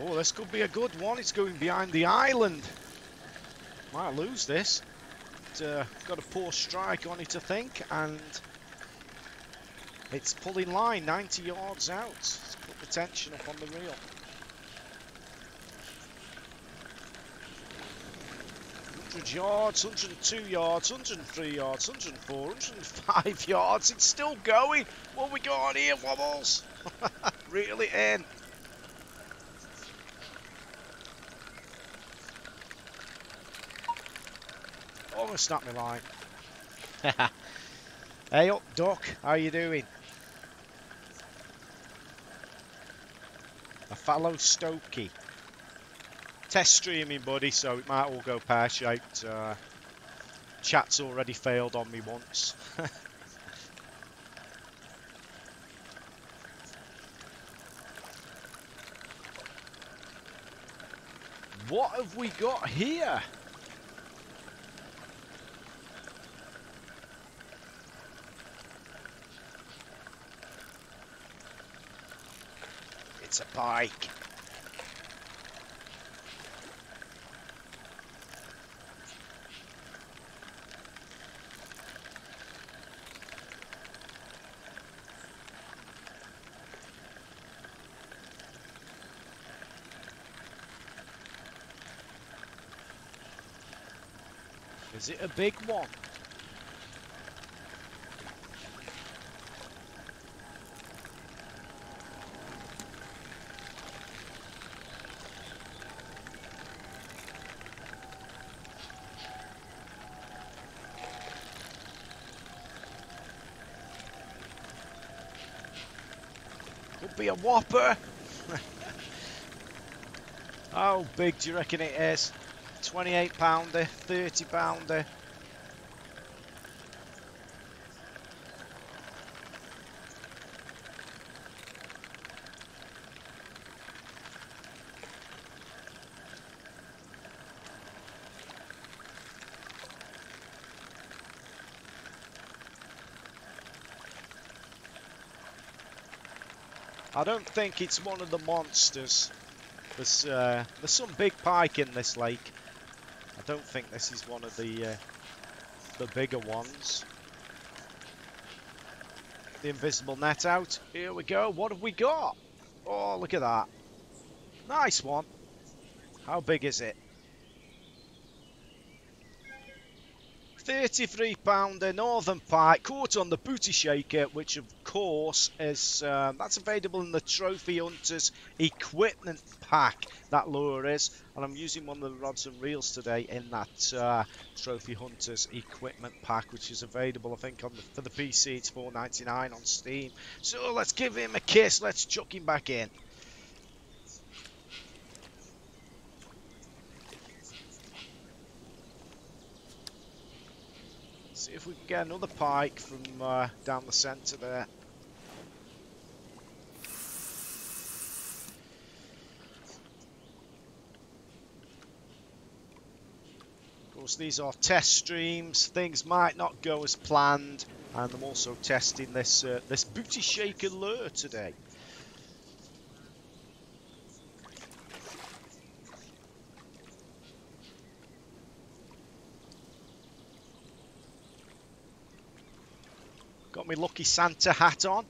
Oh, this could be a good one. It's going behind the island. Might lose this. Got a poor strike on it, I think, and it's pulling line 90 yards out. Let's put the tension up on the reel. 100 yards, 102 yards, 103 yards, 104, 105 yards. It's still going. What we got on here, Wobbles? Reel it in. Almost snapped my line. Hey up, Duck. How you doing? A fellow Stokey. Test streaming, buddy, so it might all go pear-shaped. Chat's already failed on me once. What have we got here? It's a pike. Is it a big one? Could be a whopper. How big do you reckon it is? 28 pounder, 30 pounder. I don't think it's one of the monsters. There's some big pike in this lake. I don't think this is one of the bigger ones. The invisible net out. Here we go. What have we got? Oh, look at that. Nice one. How big is it? 33 pounder Northern Pike, caught on the booty shaker, which of course is that's available in the Trophy Hunters equipment pack. That lure is, and I'm using one of the rods and reels today in that Trophy Hunters equipment pack, which is available, I think, for the PC. It's $4.99 on Steam. So let's give him a kiss. Let's chuck him back in. See if we can get another pike from down the centre there. Of course, these are test streams. Things might not go as planned, and I'm also testing this this booty shaker lure today. Got my lucky Santa hat on.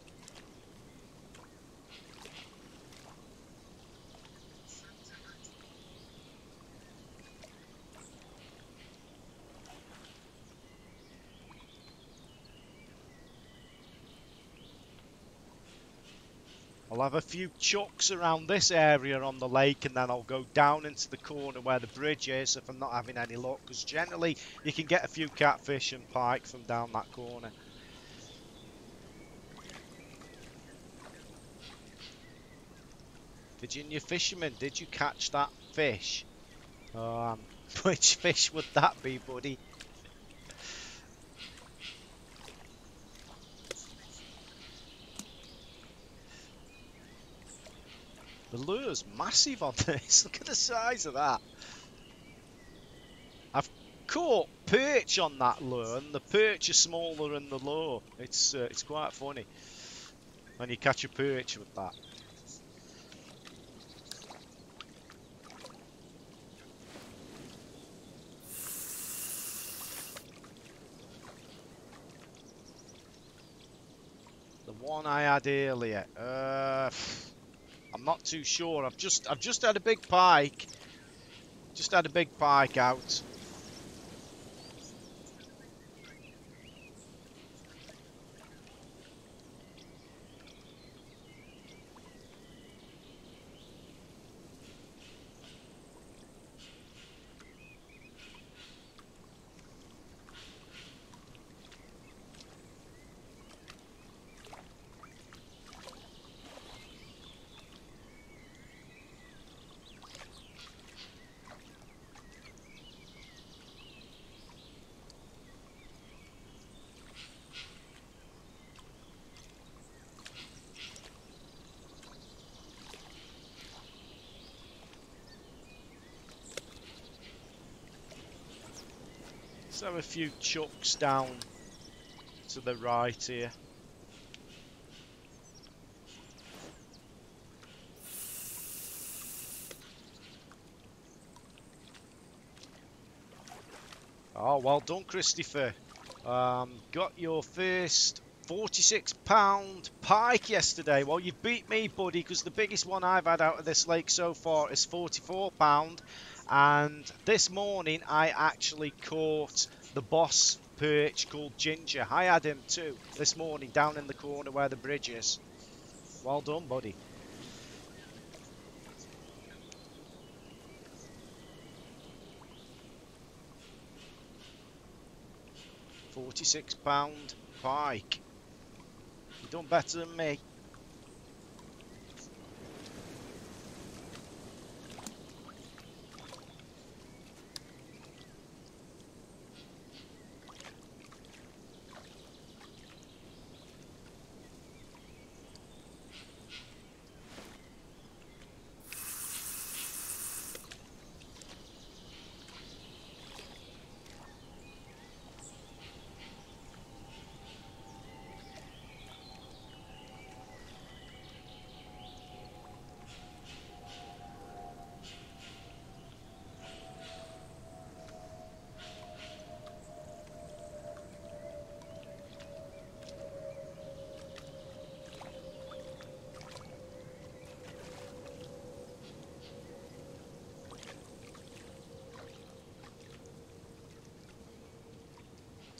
I'll have a few chucks around this area on the lake, and then I'll go down into the corner where the bridge is if I'm not having any luck, because generally you can get a few catfish and pike from down that corner. Virginia fisherman, did you catch that fish? Which fish would that be, buddy? The lure's massive on this. Look at the size of that. I've caught perch on that lure, and the perch is smaller than the lure. It's quite funny when you catch a perch with that. one I had earlier. I'm not too sure. I've just had a big pike. Just had a big pike out. Let's have a few chucks down to the right here. Oh, well done, Christopher. Got your first £46 pike yesterday. Well, you've beat me, buddy, because the biggest one I've had out of this lake so far is £44. And this morning, I actually caught the boss perch called Ginger. I had him too this morning down in the corner where the bridge is. Well done, buddy. £46 pike. You've done better than me.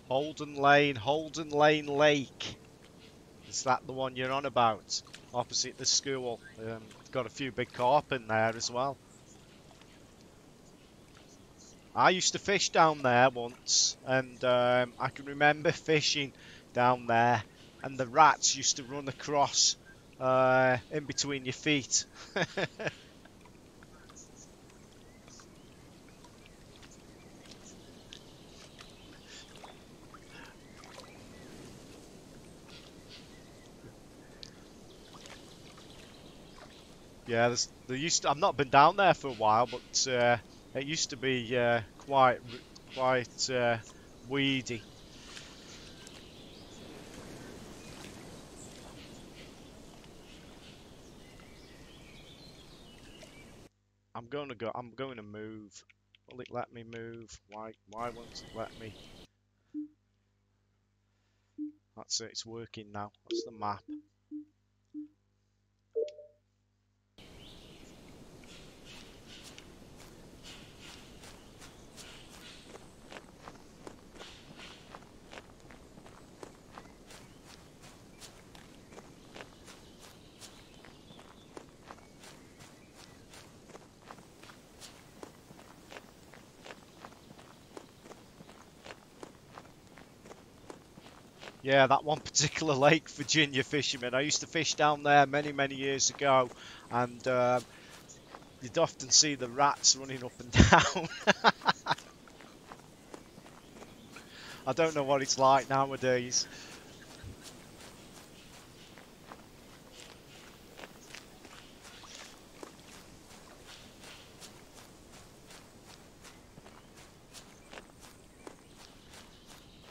Holden Lane Lake. Is that the one you're on about? Opposite the school. Got a few big carp in there as well. I used to fish down there once, and I can remember fishing down there, and the rats used to run across in between your feet. Yeah, I've not been down there for a while, but it used to be quite weedy. I'm going to move. Will it let me move? Why won't it let me? That's it. It's working now. That's the map. Yeah, that one particular lake, Virginia fishermen. I used to fish down there many years ago, and you'd often see the rats running up and down. I don't know what it's like nowadays.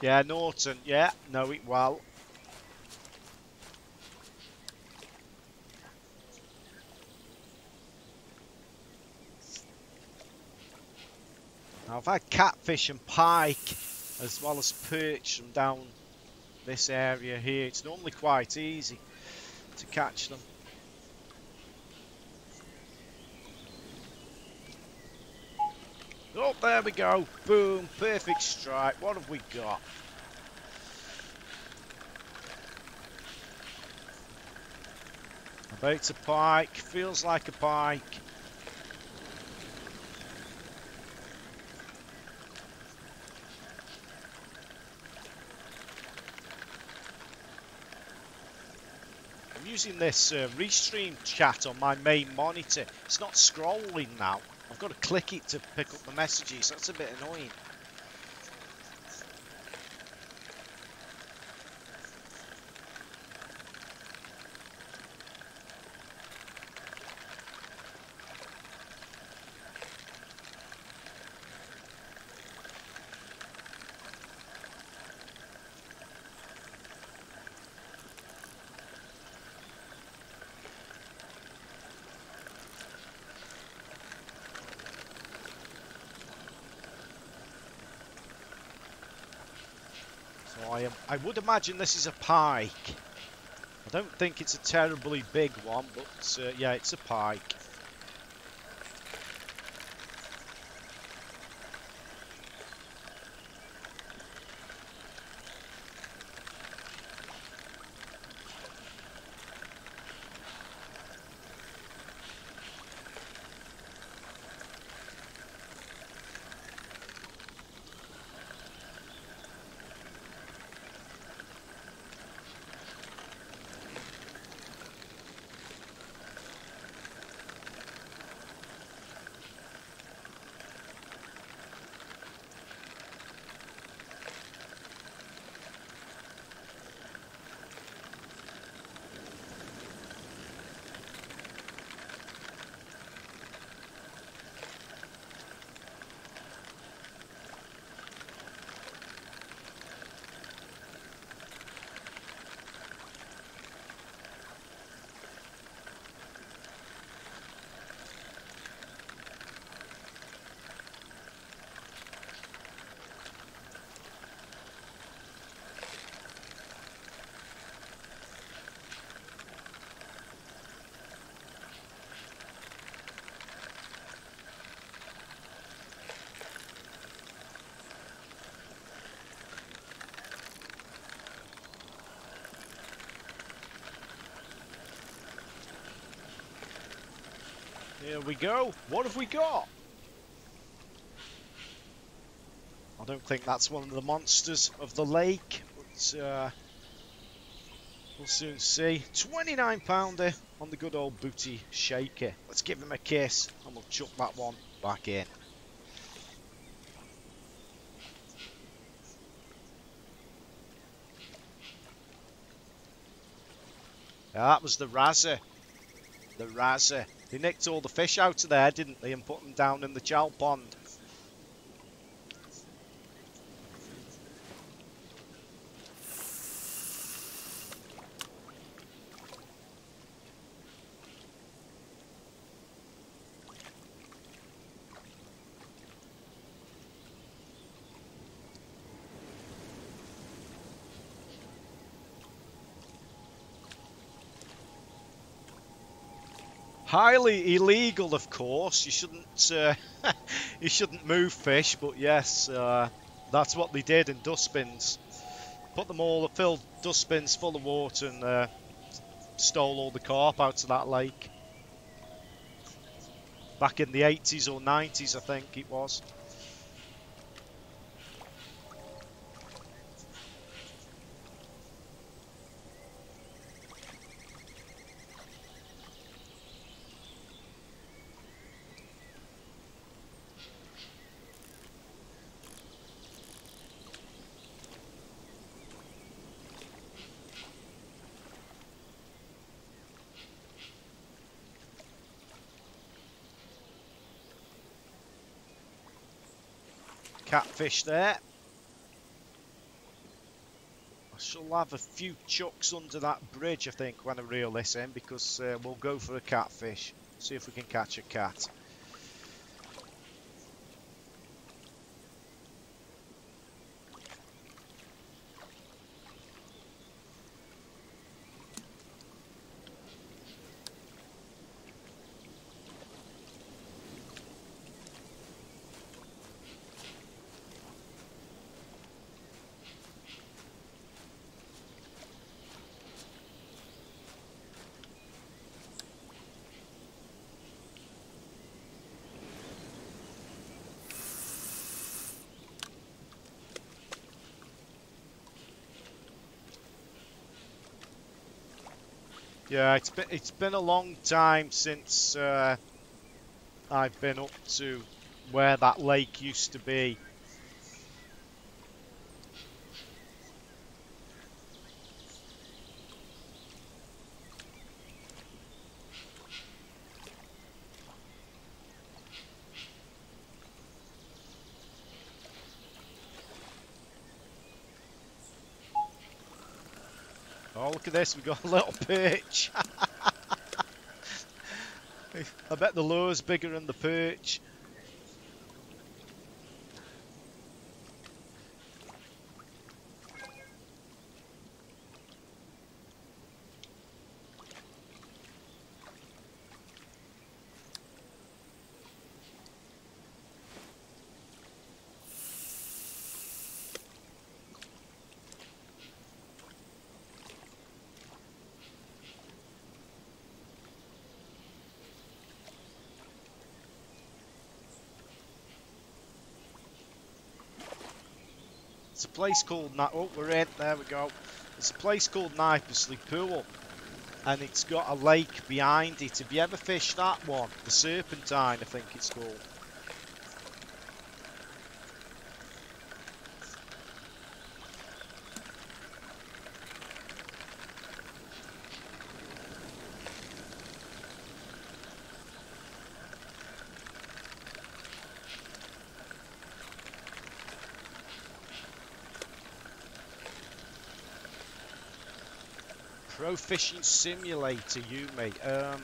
Yeah, Norton. Yeah, know it well. Now, I've had catfish and pike as well as perch from down this area here. It's normally quite easy to catch them. Oh, there we go. Boom. Perfect strike. What have we got? I bet it's a pike. Feels like a pike. I'm using this restream chat on my main monitor. It's not scrolling now. I've got to click it to pick up the messages. That's a bit annoying. So I would imagine this is a pike. I don't think it's a terribly big one, but yeah, it's a pike. Here we go. What have we got? I don't think that's one of the monsters of the lake, but we'll soon see. 29 pounder on the good old booty shaker. Let's give him a kiss and we'll chuck that one back in. Yeah, that was the razzer. The razzer. They nicked all the fish out of there, didn't they, and put them down in the chow pond. Highly illegal, of course. You shouldn't you shouldn't move fish, but yes, that's what they did in dustbins. Put them all, filled dustbins full of water, and stole all the carp out of that lake. Back in the 80s or 90s, I think it was. Catfish there. I shall have a few chucks under that bridge, I think, when I reel this in, because we'll go for a catfish. See if we can catch a cat. Yeah, it's been a long time since I've been up to where that lake used to be. Oh, look at this, we've got a little perch. I bet the lure's bigger than the perch. It's a place called oh, we're in. There we go. It's a place called Knipersley Pool, and it's got a lake behind it. Have you ever fished that one? The Serpentine, I think it's called. Pro Fishing Simulator, you mate. I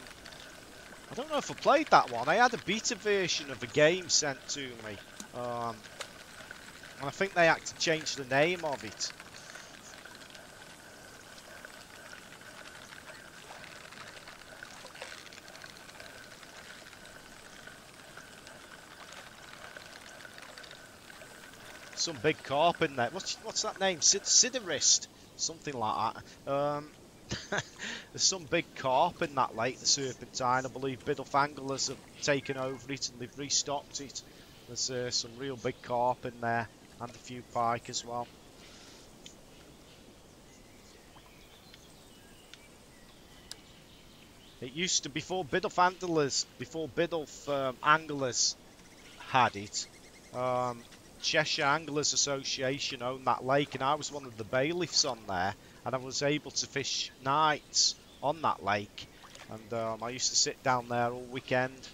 don't know if I played that one. I had a beta version of a game sent to me. Um, and I think they had to change the name of it. Some big carp in there. What's that name? Siderist? Something like that. There's some big carp in that lake, the Serpentine. I believe Biddulph anglers have taken over it and they've restocked it. There's some real big carp in there and a few pike as well. It used to, before Biddulph anglers had it, Cheshire Anglers Association owned that lake, and I was one of the bailiffs on there, and I was able to fish nights on that lake, and I used to sit down there all weekend.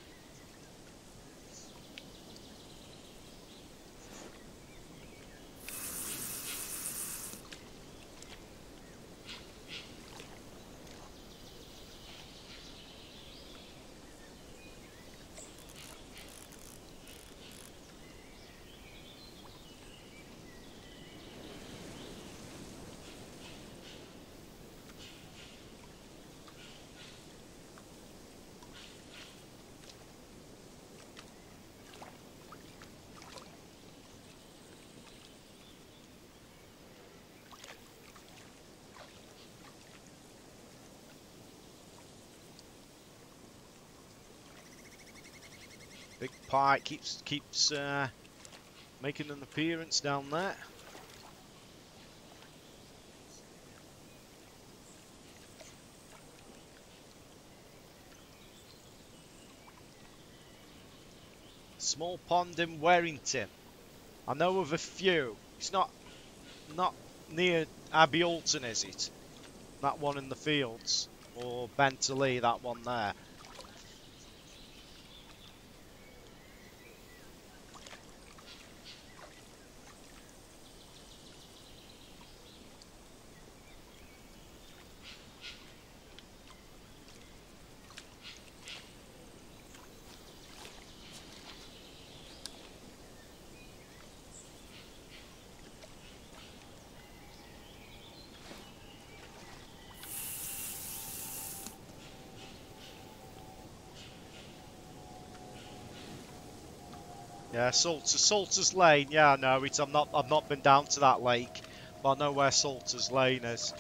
Big pike keeps making an appearance down there. Small pond in Warrington. I know of a few. It's not near Abbey Alton, is it? That one in the fields, or Bentley, that one there. Yeah, Salter's Lane. Yeah, I know it. I've not been down to that lake, but I know where Salter's Lane is.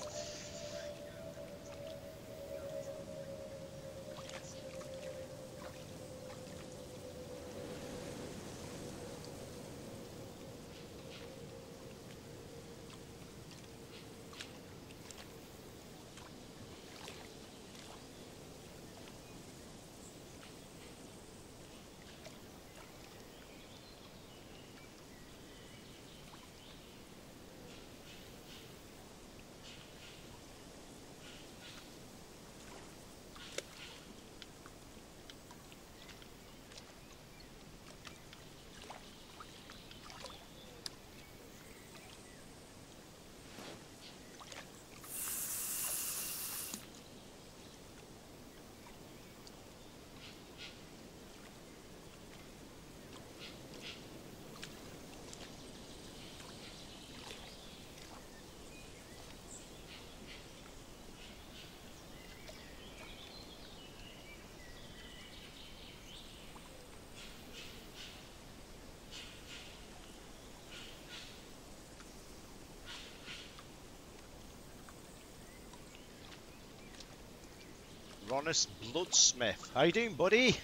Honest Bloodsmith. How you doing, buddy?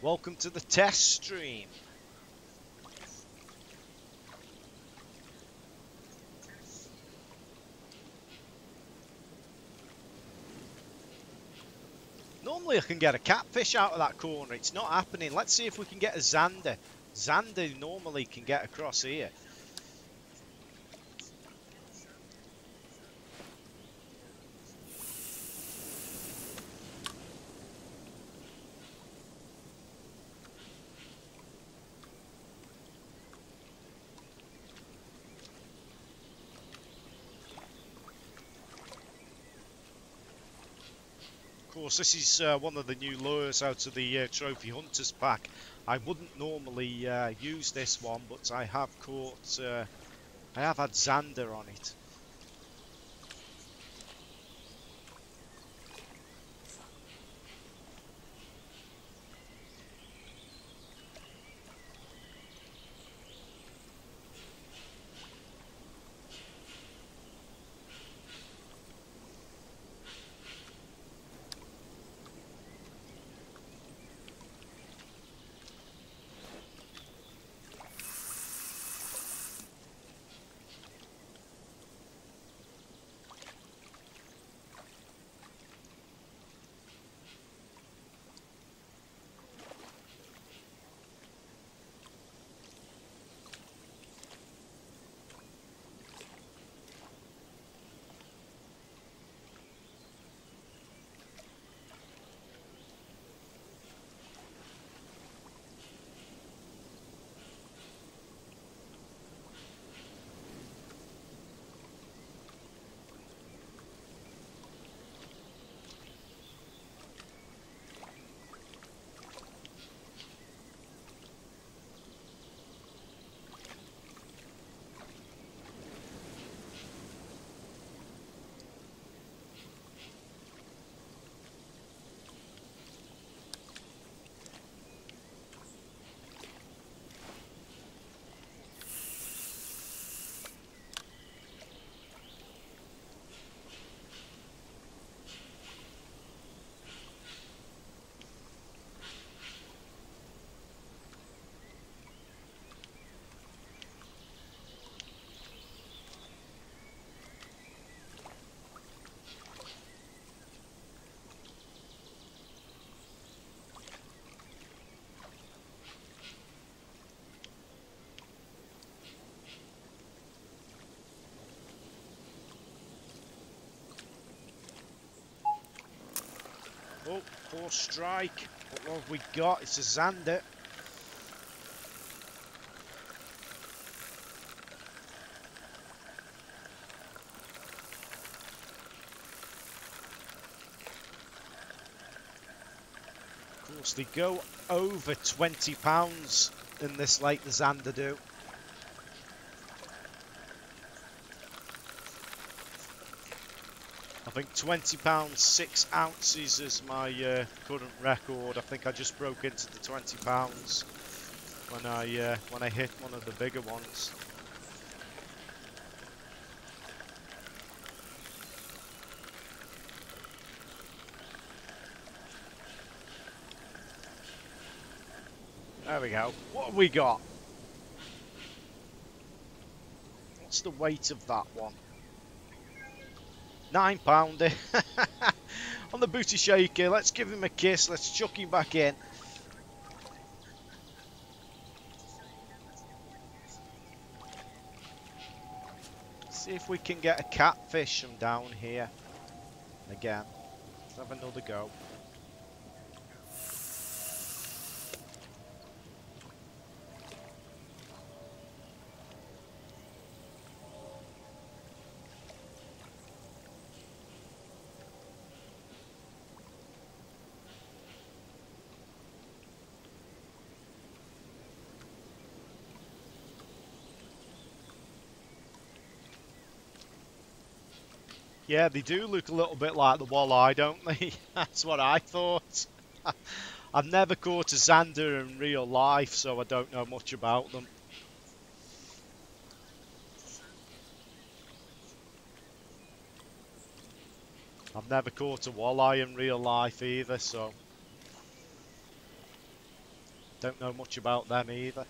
Welcome to the test stream. Normally I can get a catfish out of that corner. It's not happening. Let's see if we can get a zander. Zander normally can get across here. Of course, this is one of the new lures out of the Trophy Hunters pack. I wouldn't normally use this one, but I have caught, I have had zander on it. Oh, 4 strike. What have we got? It's a zander. Of course, they go over 20 pounds in this lake, the zander do. I think 20 pounds 6 ounces is my current record. I think I just broke into the 20 pounds when I hit one of the bigger ones. There we go. What have we got? What's the weight of that one? 9 pounder. On the booty shaker. Let's give him a kiss. Let's chuck him back in. See if we can get a catfish from down here. Again. Let's have another go. Yeah, they do look a little bit like the walleye, don't they? That's what I thought. I've never caught a zander in real life, so I don't know much about them. I've never caught a walleye in real life either, so don't know much about them either.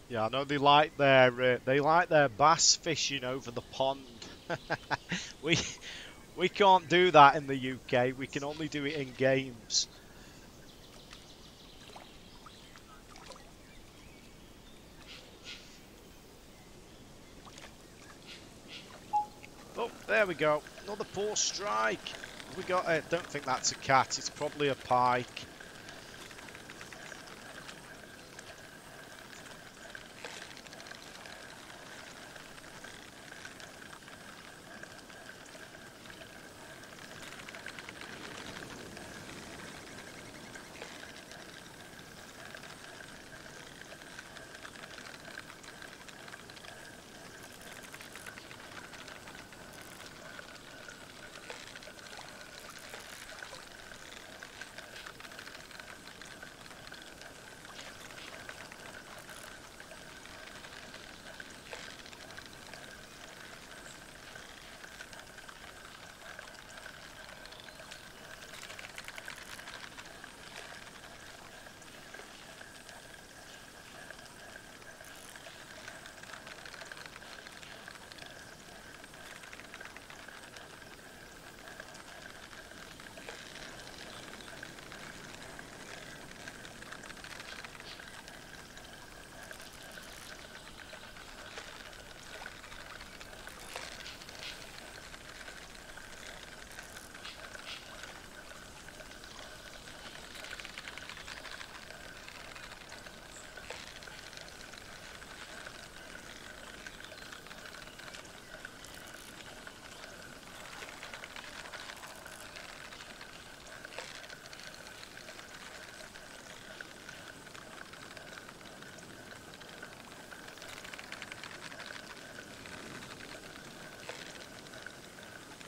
Yeah, I know they like their bass fishing over the pond. we we can't do that in the UK. We can only do it in games. Oh, there we go. Another poor strike. We got it. Don't think that's a cat. It's probably a pike.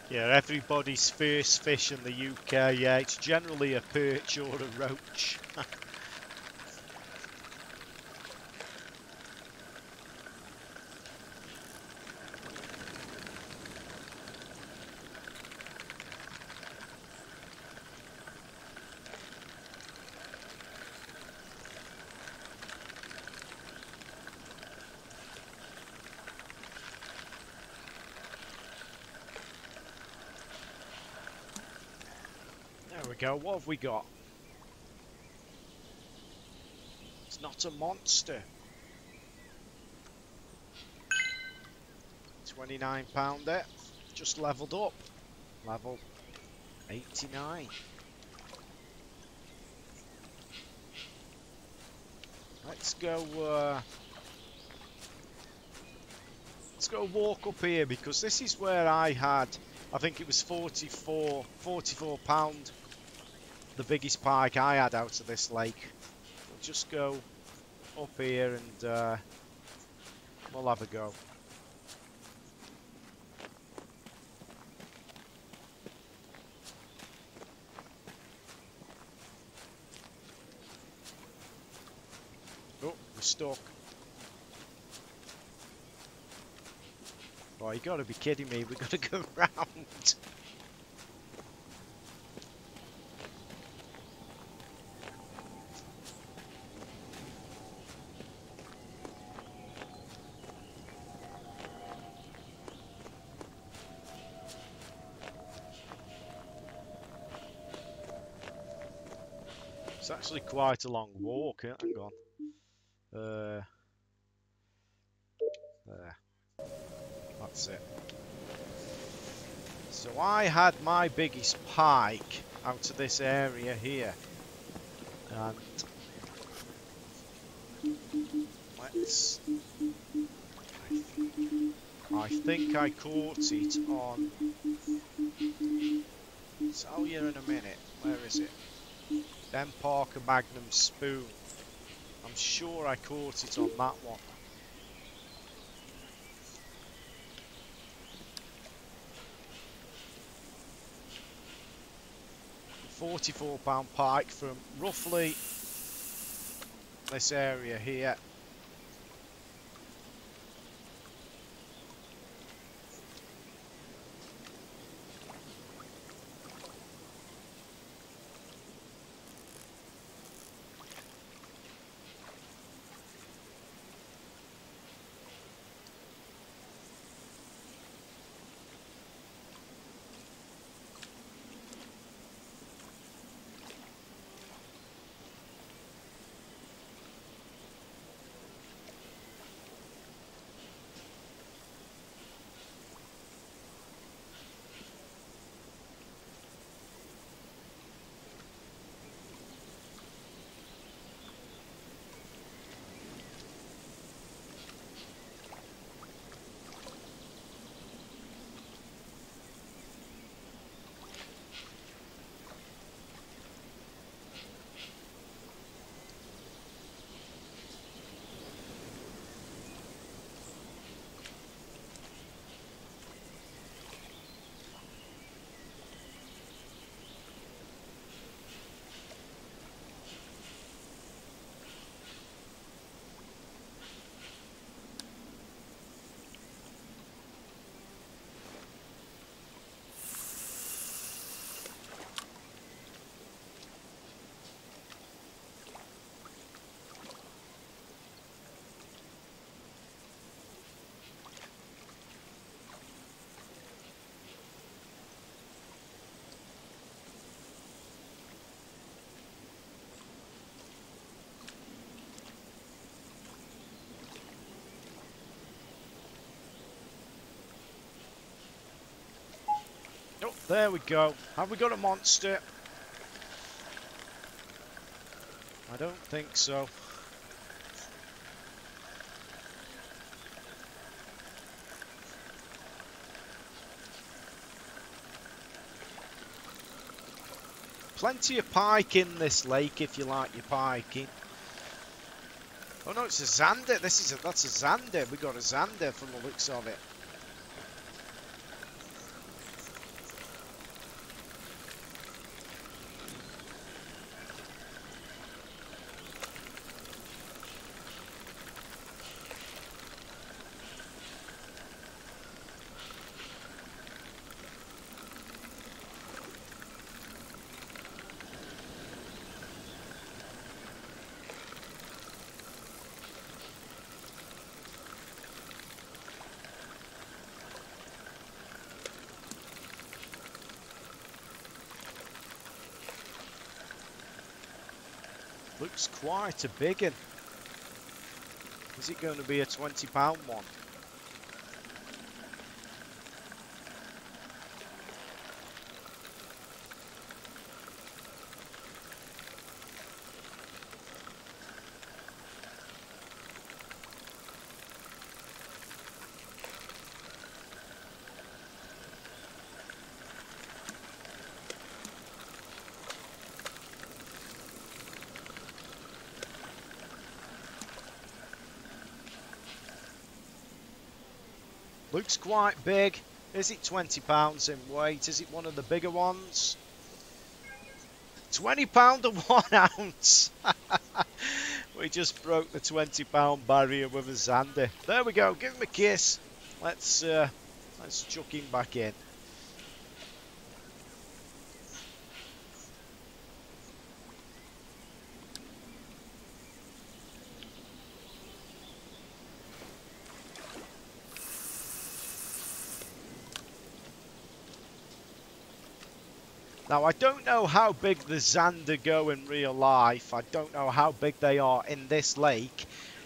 Yeah, everybody's first fish in the UK, yeah, it's generally a perch or a roach. There we go, what have we got? It's not a monster. £29 just leveled up. Level 89. Let's go let's go walk up here because this is where I had, I think it was 44 £44, the biggest pike I had out of this lake. We'll just go up here and we'll have a go. stuck. Oh, you gotta be kidding me. We gotta go round. It's actually quite a long walk. Hang on. There. That's it. So I had my biggest pike out of this area here. And let's... I think I caught it on... I'll tell you in a minute. Where is it? Ben Parker Magnum Spoon. I'm sure I caught it on that one. £44 pike from roughly this area here. Oh, there we go. Have we got a monster? I don't think so. Plenty of pike in this lake if you like your piking. Oh no, it's a zander. That's a zander. We got a zander from the looks of it. Looks quite a big one. Is it going to be a £20 one? Looks quite big. Is it £20 in weight? Is it one of the bigger ones? £20 a 1 ounce. We just broke the 20-pound barrier with a Zander. There we go. Give him a kiss. Let's chuck him back in. Now, I don't know how big the Zander go in real life. I don't know how big they are in this lake.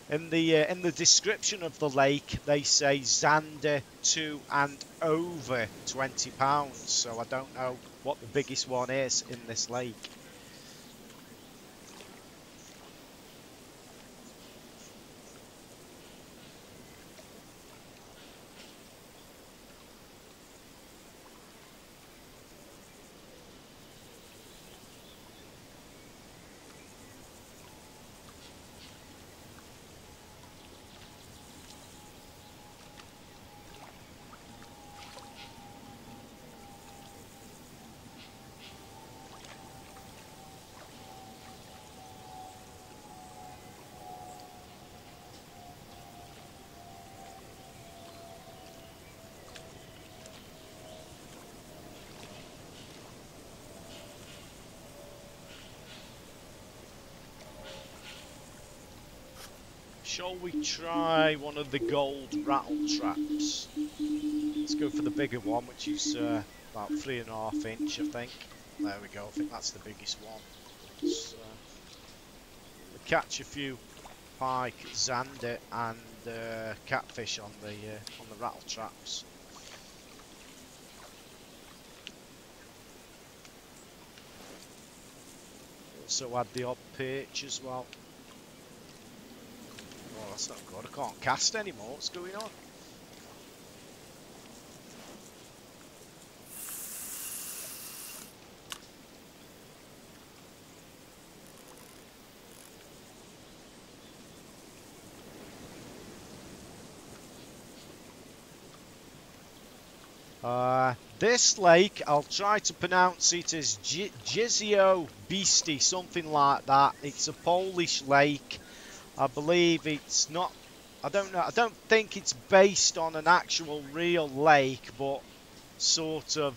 In the description of the lake, they say Zander to and over 20 pounds. So I don't know what the biggest one is in this lake. Shall we try one of the gold rattle traps? Let's go for the bigger one, which is about 3.5 inch, I think. There we go. I think that's the biggest one. Let's catch a few pike, zander, and catfish on the rattle traps. Also add the odd perch as well. Oh, that's not good. I can't cast anymore. What's going on? This lake, I'll try to pronounce it as Jezioro Bestii, something like that. It's a Polish lake. I believe it's not, I don't know, I don't think it's based on an actual real lake, but sort of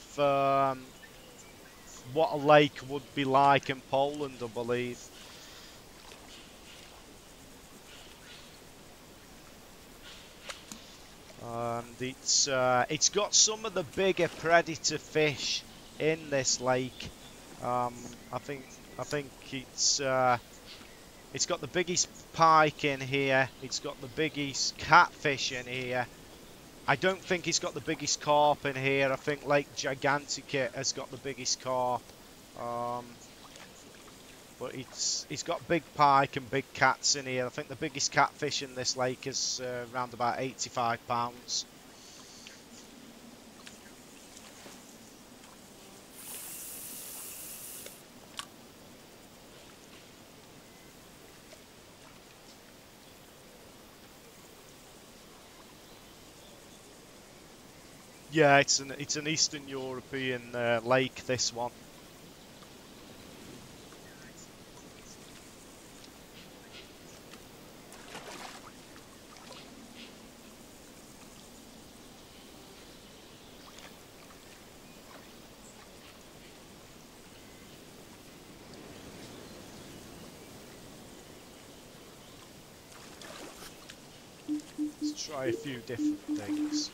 what a lake would be like in Poland, I believe. And it's got some of the bigger predator fish in this lake. I think it's got the biggest pike in here. It's got the biggest catfish in here. I don't think it's got the biggest carp in here. I think Lake Gigantica has got the biggest carp. But it's got big pike and big cats in here. I think the biggest catfish in this lake is around about 85 pounds. Yeah, it's an Eastern European lake, this one. Let's try a few different things.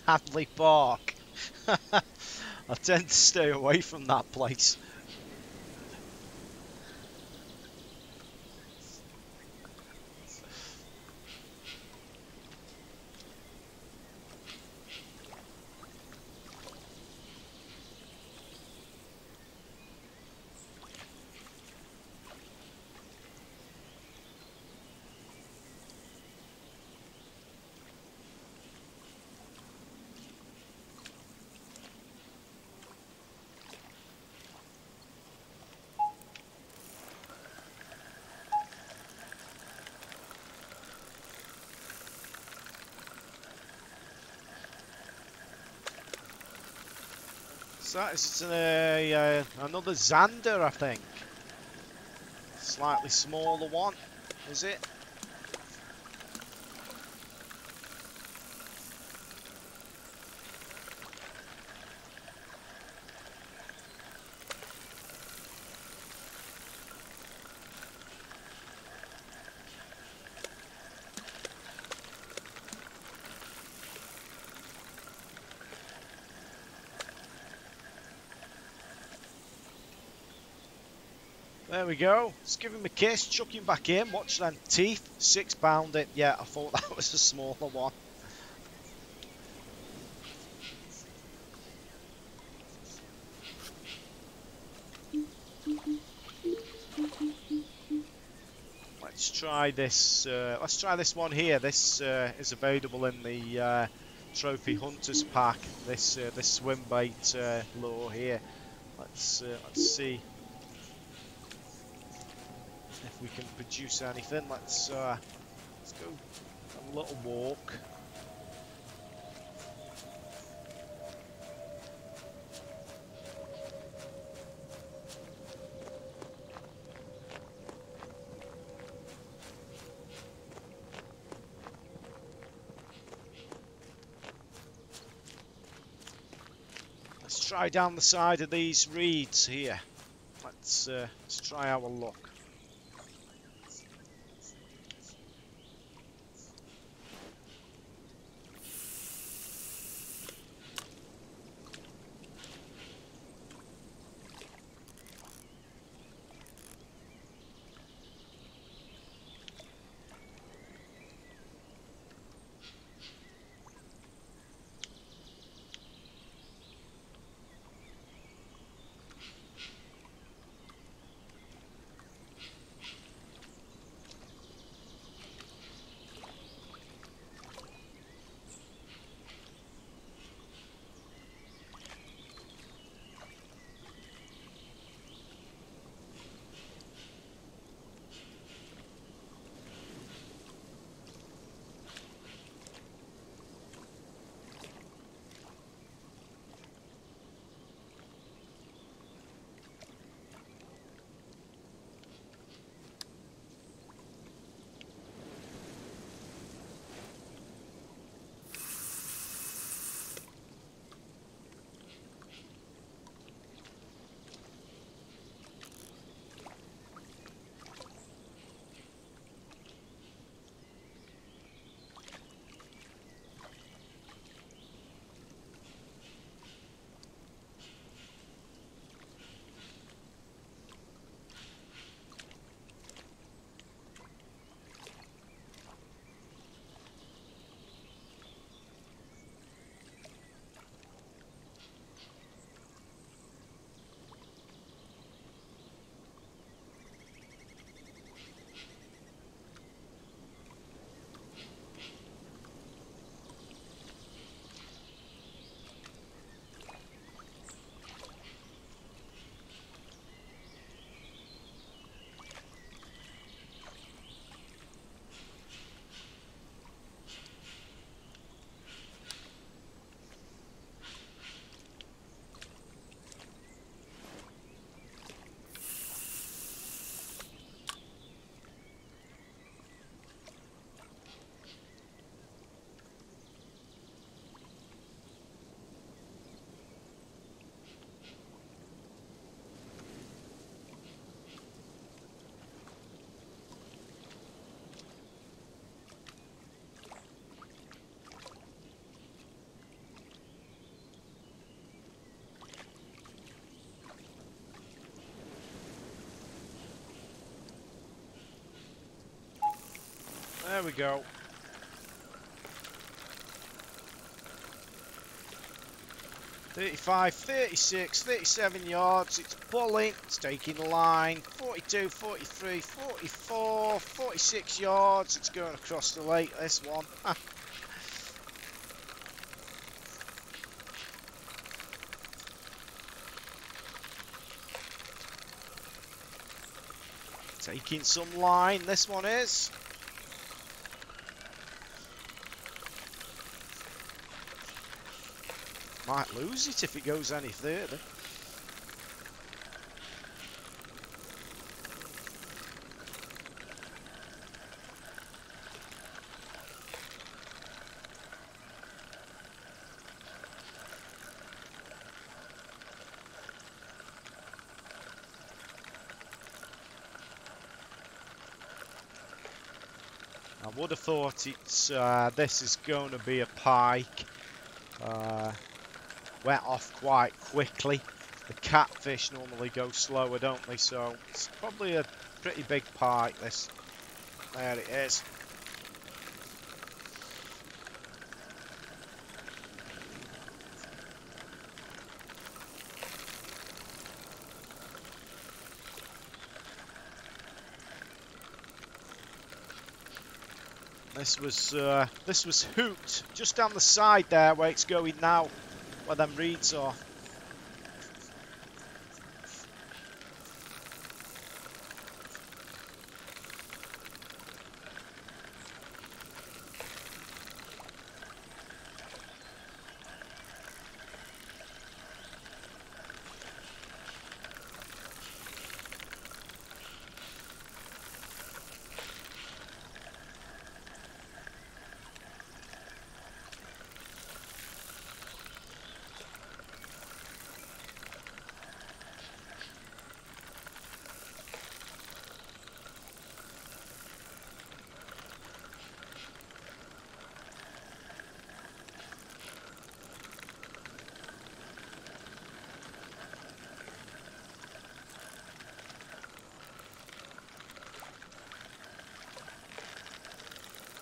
Hadley Park. I tend to stay away from that place. So it's another Xander, I think. Slightly smaller one, is it? There we go. Let's give him a kiss, chuck him back in. Watch them teeth. 6 it. Yeah, I thought that was a smaller one. Let's try this. Let's try this one here. This is available in the Trophy Hunters pack. This swim bait lure here. Let's see if we can produce anything. Let's go have a little walk. Let's try down the side of these reeds here. Let's try our luck. There we go. 35, 36, 37 yards. It's pulling. It's taking the line. 42, 43, 44, 46 yards. It's going across the lake, this one. Taking some line, this one is. Might lose it if it goes any further. I would have thought it's this is going to be a pike. Went off quite quickly. The catfish normally go slower, don't they? So it's probably a pretty big pike, this. There it is. This was hooked just down the side there where it's going now, where them reeds are.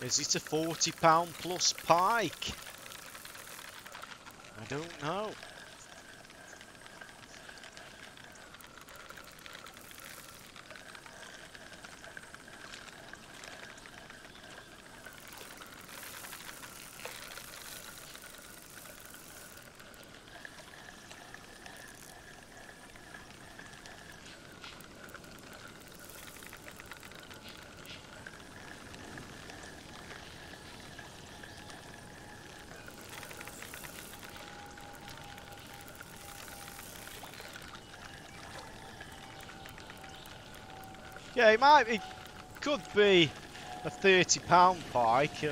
Is it a 40-pound plus pike? I don't know. Yeah, it could be a 30-pound pike.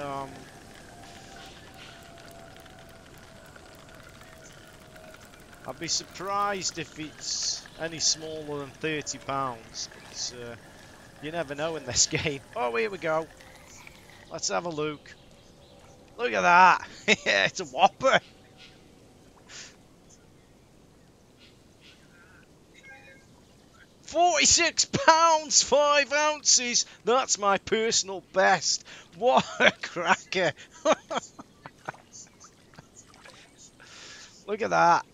I'd be surprised if it's any smaller than 30 pounds. But, you never know in this game. Oh, here we go. Let's have a look. Look at that. Yeah, it's a whopper. £46, 5 ounces. That's my personal best. What a cracker. Look at that.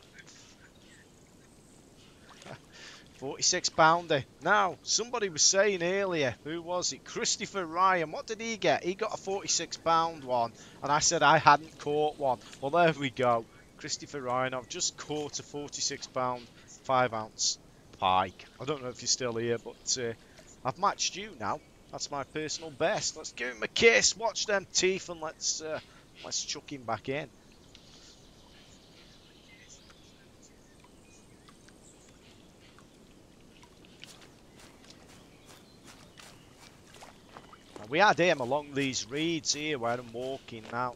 46-pounder. Now, somebody was saying earlier, who was it? Christopher Ryan. What did he get? He got a 46-pound one, and I said I hadn't caught one. Well, there we go. Christopher Ryan, I've just caught a 46-pound, 5-ounce pike. I don't know if you're still here, but I've matched you now. That's my personal best. Let's give him a kiss. Watch them teeth, and let's chuck him back in. We had him along these reeds here where I'm walking now.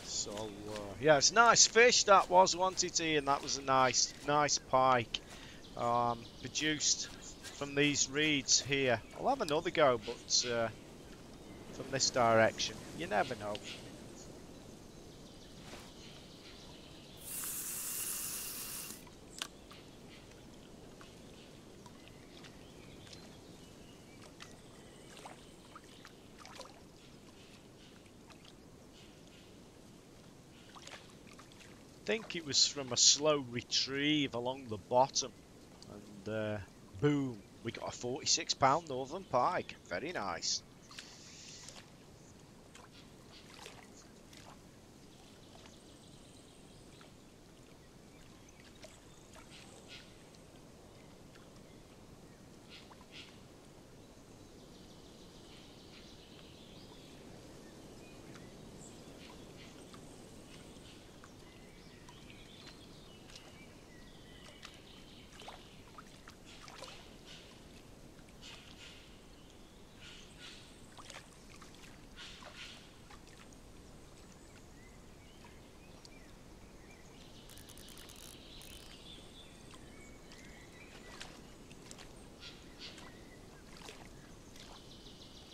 So, yeah, it's a nice fish that was, wasn't it, Ian? That was a nice pike. Produced from these reeds here. I'll have another go, but from this direction. You never know. think it was from a slow retrieve along the bottom. And boom, we got a £46 Northern Pike. Very nice.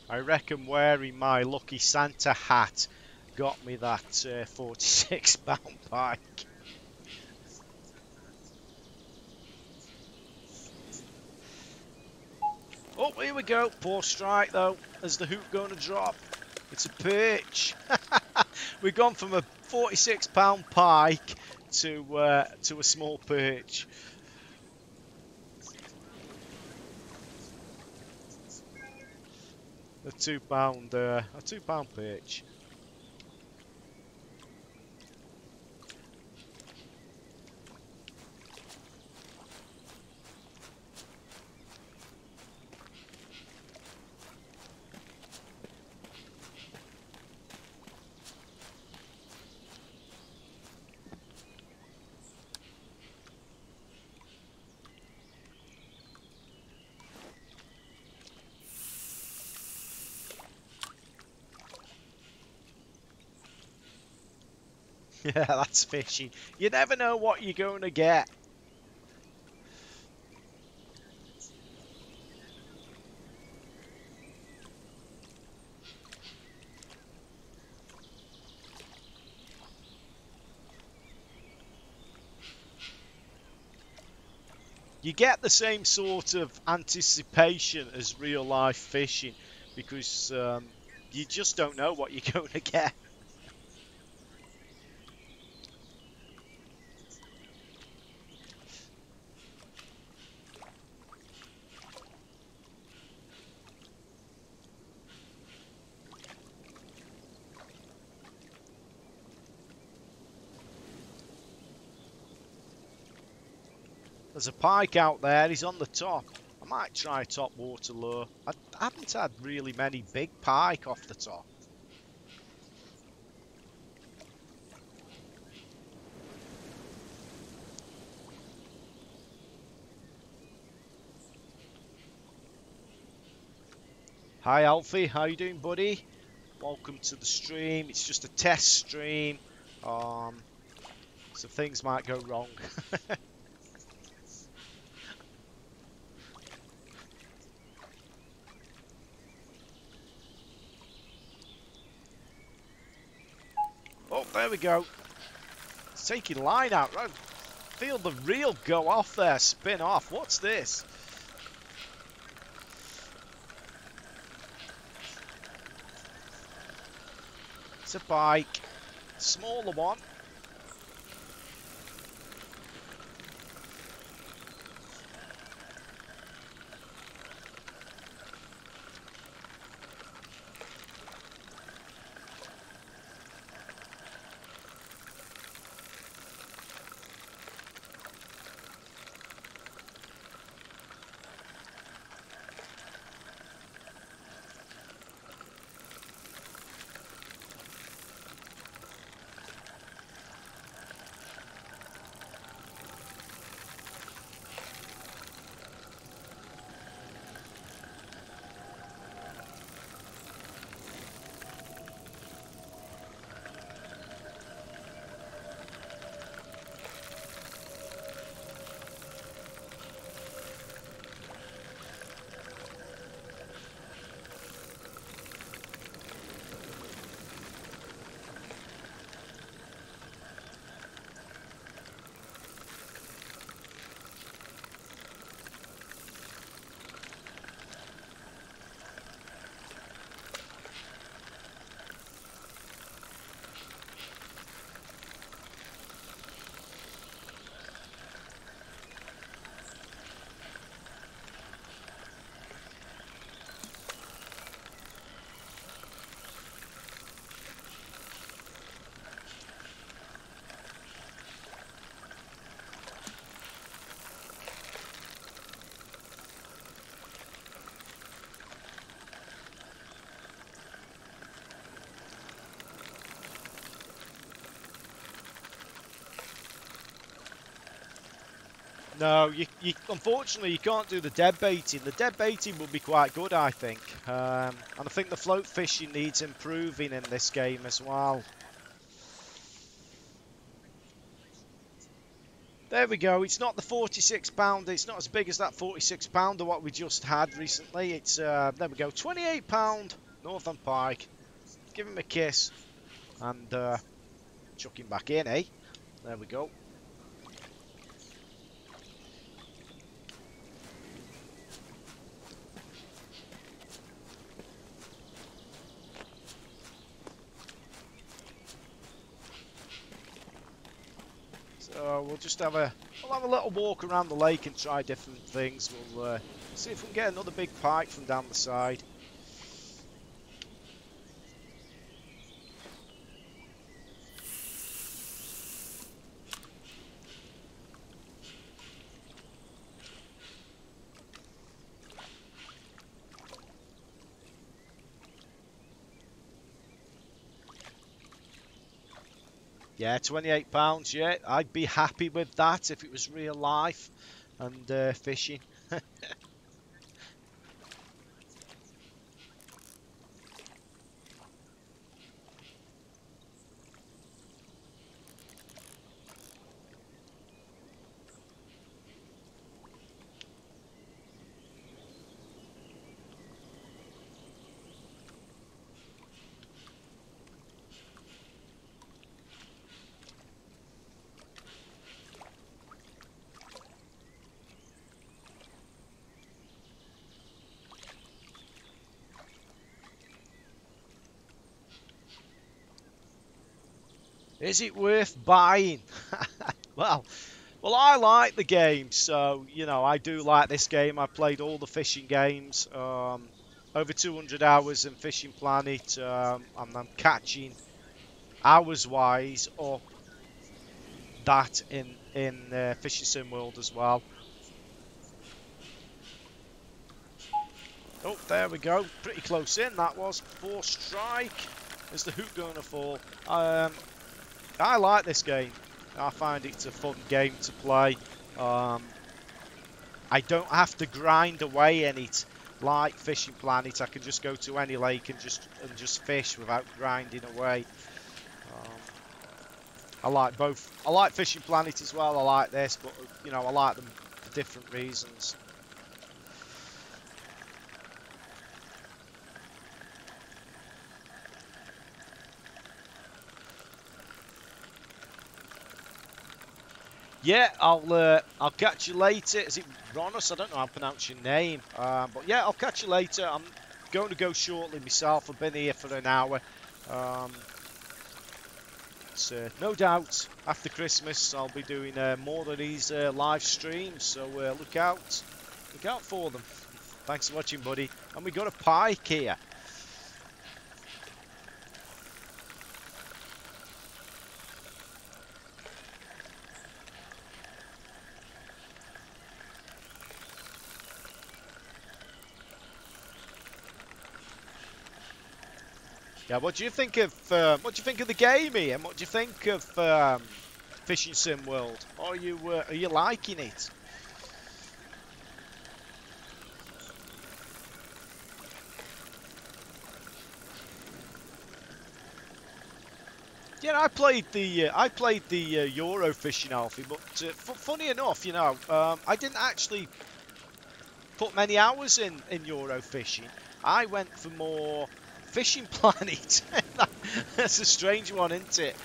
I reckon wearing my Lucky Santa hat got me that £46 pike. Oh, here we go. Poor strike, though. Is the hoop going to drop? It's a perch. We've gone from a £46 pike to a small perch. A £2 perch. Yeah, that's fishing. You never know what you're going to get. You get the same sort of anticipation as real life fishing because you just don't know what you're going to get. There's a pike out there, he's on the top. I might try top water lure. I haven't had really many big pike off the top. Hi Alfie, how you doing, buddy? Welcome to the stream. It's just a test stream, so things might go wrong. Oh, there we go. It's taking line out. Right. Feel the reel go off there, spin off. What's this? It's a bike. Smaller one. No, unfortunately you can't do the dead baiting. The dead baiting would be quite good, I think. And I think the float fishing needs improving in this game as well. There we go. It's not the 46 pounder. It's not as big as that 46 pounder what we just had recently. It's there we go. 28 pound Northern Pike. Give him a kiss and chuck him back in, eh? There we go. So we'll have a little walk around the lake and try different things. We'll see if we can get another big pike from down the side. Yeah, 28 pounds. Yeah, I'd be happy with that if it was real life and fishing. Is it worth buying? well, well, I like the game, so you know I do like this game. I've played all the fishing games, over 200 hours in Fishing Planet, and I'm catching hours-wise up that in Fishing Sim World as well. Oh, there we go. Pretty close in. That was 4 strike. Is the hook going to fall? I like this game. I find it's a fun game to play. I don't have to grind away in it like Fishing Planet. I can just go to any lake and just fish without grinding away. Um, I like both. I like Fishing Planet as well. I like this, but you know I like them for different reasons. Yeah, I'll catch you later. Is it Ronos? I don't know how to pronounce your name. But yeah, I'll catch you later. I'm going to go shortly myself. I've been here for an hour. Um, so no doubt after Christmas I'll be doing more of these live streams. So look out for them. Thanks for watching, buddy. And we got a pike here. Yeah, what do you think of the game, Ian? What do you think of Fishing Sim World? Are you liking it? Yeah, I played the Euro fishing Alfie, but funny enough, you know, I didn't actually put many hours in Euro fishing. I went for more Fishing Planet. That's a strange one, isn't it?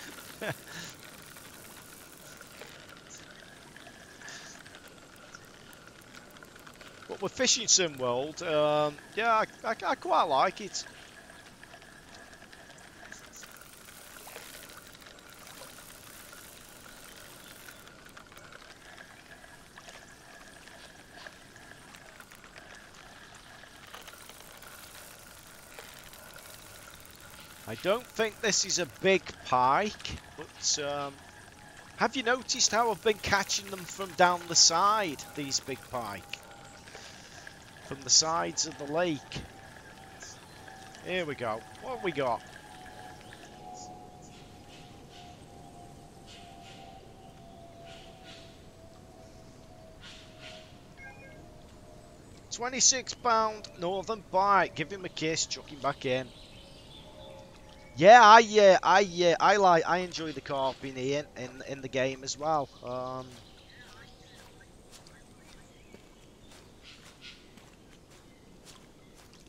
But with Fishing Sim World, yeah, I quite like it. I don't think this is a big pike, but have you noticed how I've been catching them from down the side, these big pike? From the sides of the lake. Here we go. What have we got? £26 Northern Pike. Give him a kiss, chuck him back in. Yeah, I enjoy the carping here in the game as well.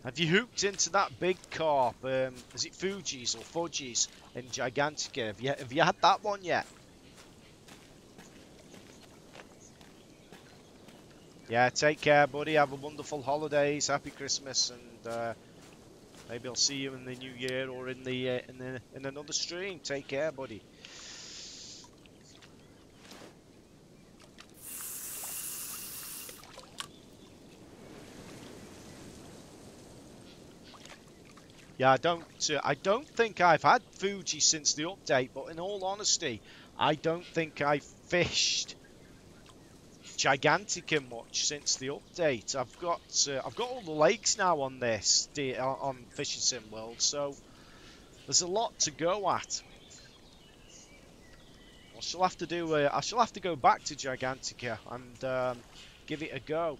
Have you hooked into that big carp? Is it Fuji's or Fudgies in Gigantica? Have you had that one yet? Yeah, take care, buddy. Have a wonderful holidays. Happy Christmas, and maybe I'll see you in the new year or in another stream. Take care, buddy. Yeah, I don't think I've had Fuji since the update, but in all honesty, I don't think I've fished Gigantica much since the update. I've got all the lakes now on this on Fishing Sim World, so there's a lot to go at. I shall have to go back to Gigantica and give it a go.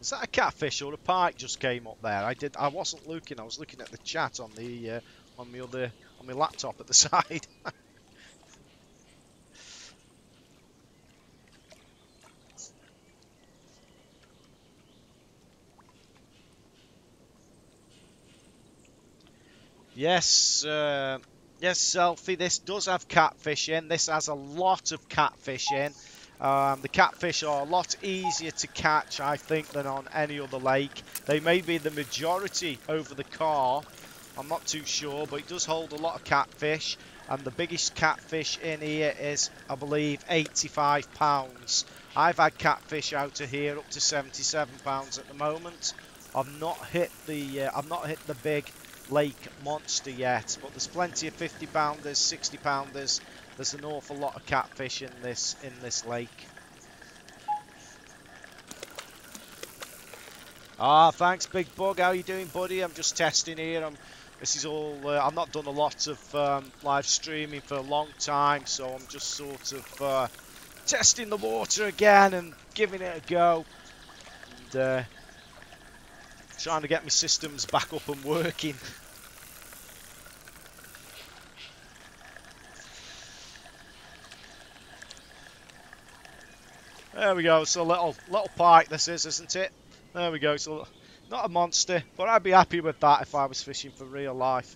Is that a catfish or a pike just came up there? I wasn't looking. I was looking at the chat on the on my laptop at the side. Yes, yes, Selfie. This does have catfish in. This has a lot of catfish in. The catfish are a lot easier to catch, I think, than on any other lake. They may be the majority over the car. I'm not too sure, but it does hold a lot of catfish. And the biggest catfish in here is, I believe, £85. I've had catfish out of here up to £77 at the moment. I've not hit the big lake monster yet, but there's plenty of 50 pounders, 60 pounders. There's an awful lot of catfish in this lake. Ah, thanks, Big Bug. How you doing, buddy? I'm just testing here. This is all. I've not done a lot of live streaming for a long time, so I'm just sort of testing the water again and giving it a go, and trying to get my systems back up and working. There we go. It's a little pike. This is, isn't it? There we go. So not a monster, but I'd be happy with that if I was fishing for real life.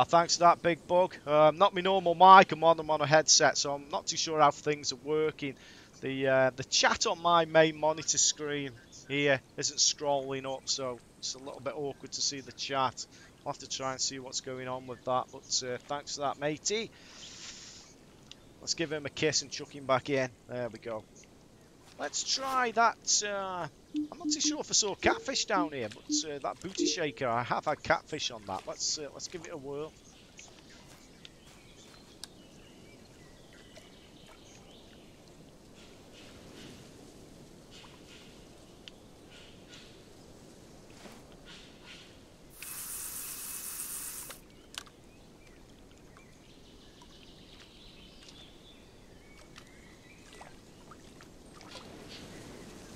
Thanks for that, Big Bug. Not my normal mic. I'm on them on a headset, so I'm not too sure how things are working. The chat on my main monitor screen here isn't scrolling up, so it's a little bit awkward to see the chat. I'll have to try and see what's going on with that. But thanks for that, matey. Let's give him a kiss and chuck him back in. There we go. Let's try that. I'm not too sure if I saw catfish down here, but that booty shaker, I have had catfish on that. Let's give it a whirl.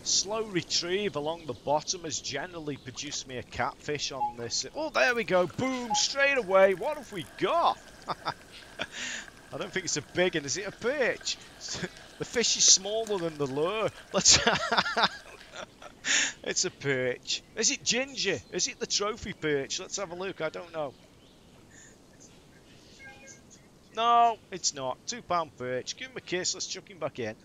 Slow retrieve along the bottom has generally produced me a catfish on this. Oh, there we go. Boom, straight away. What have we got? I don't think it's a big one. Is it a perch? The fish is smaller than the lure. It's a perch. Is it ginger? Is it the trophy perch? Let's have a look. I don't know. No, it's not. £2 perch. Give him a kiss. Let's chuck him back in.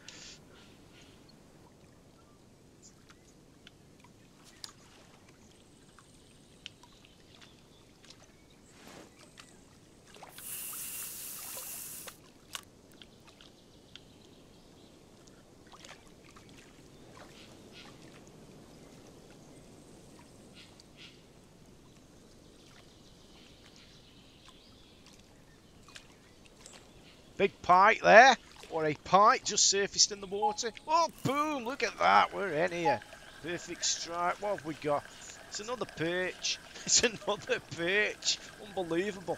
Big pike there, or a pike just surfaced in the water. Oh, boom, look at that, we're in here. Perfect strike, what have we got? It's another perch. It's another perch. Unbelievable.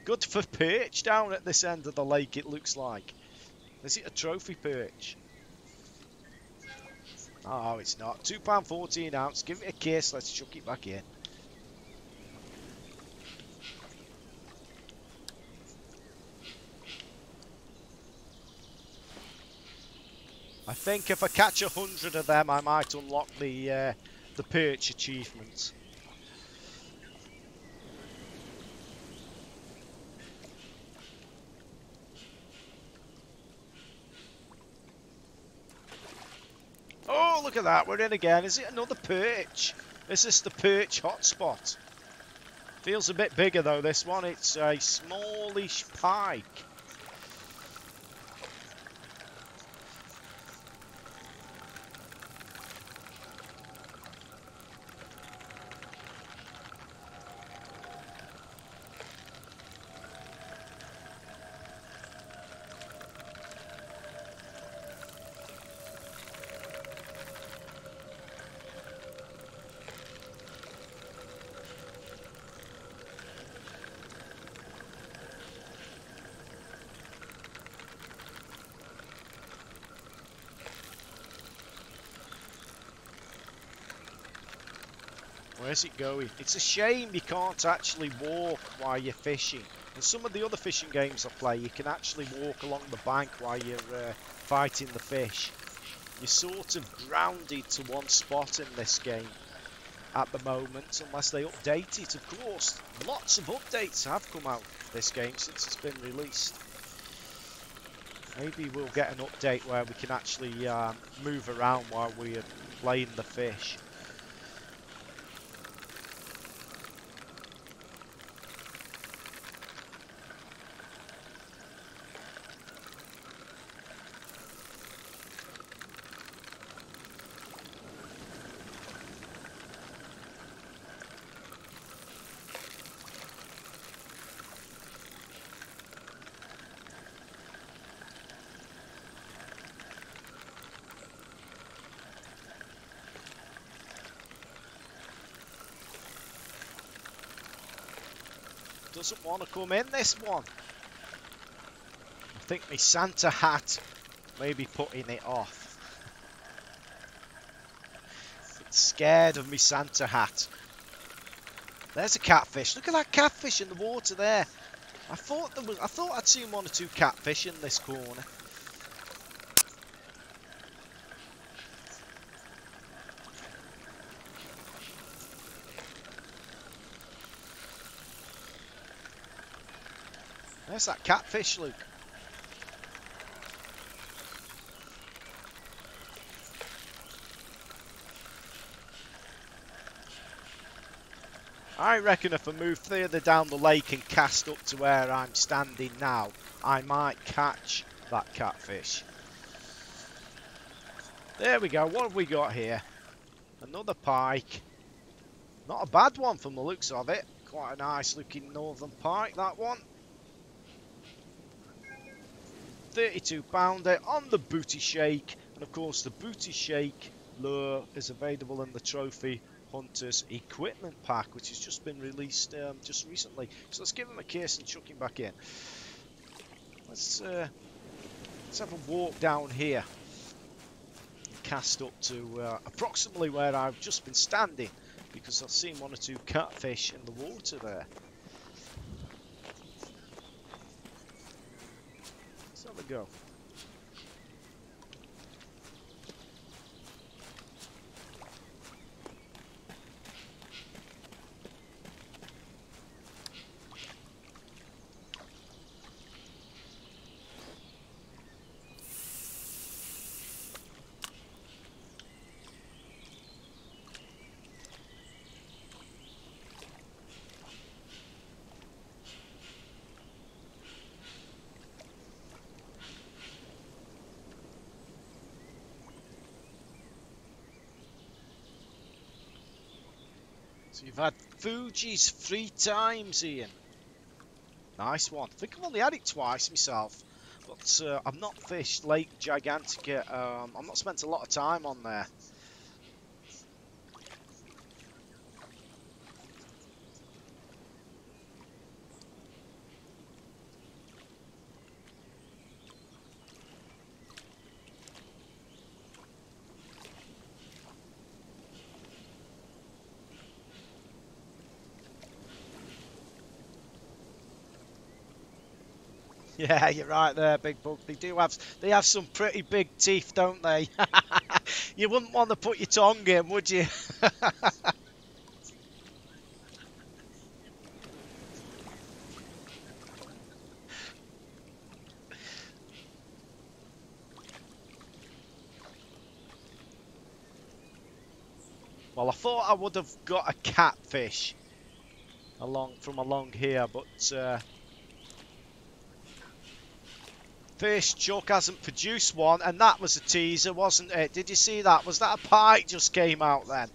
Good for perch down at this end of the lake, it looks like. Is it a trophy perch? Oh, it's not. £2 14 ounce. Give it a kiss. Let's chuck it back in. I think if I catch 100 of them, I might unlock the perch achievement. Oh, look at that. We're in again. Is it another perch? Is this the perch hotspot? Feels a bit bigger though, this one. It's a smallish pike. Where's it going? It's a shame you can't actually walk while you're fishing. In some of the other fishing games I play, you can actually walk along the bank while you're fighting the fish. You're sort of grounded to one spot in this game at the moment, unless they update it. Of course, lots of updates have come out of this game since it's been released. Maybe we'll get an update where we can actually move around while we're playing the fish. Doesn't want to come in, this one. I think my Santa hat may be putting it off. It's scared of me Santa hat. There's a catfish. Look at that catfish in the water there. I thought I'd seen one or two catfish in this corner. There's that catfish, Luke. I reckon if I move further down the lake and cast up to where I'm standing now, I might catch that catfish. There we go. What have we got here? Another pike. Not a bad one from the looks of it. Quite a nice looking Northern Pike, that one. 32 pounder on the booty shake, and of course the booty shake lure is available in the Trophy Hunters equipment pack, which has just been released just recently. So let's give him a kiss and chuck him back in. Let's have a walk down here and cast up to approximately where I've just been standing, because I've seen one or two catfish in the water there. Have a go. So you've had Fuji's 3 times, Ian. Nice one. I think I've only had it twice myself. But I've not fished Lake Gigantica. I've not spent a lot of time on there. Yeah, you're right there, Big Bug. They have some pretty big teeth, don't they? You wouldn't want to put your tongue in, would you? Well, I thought I would have got a catfish along here, but first chuck hasn't produced one, and that was a teaser, wasn't it? Did you see that? Was that a pike just came out then?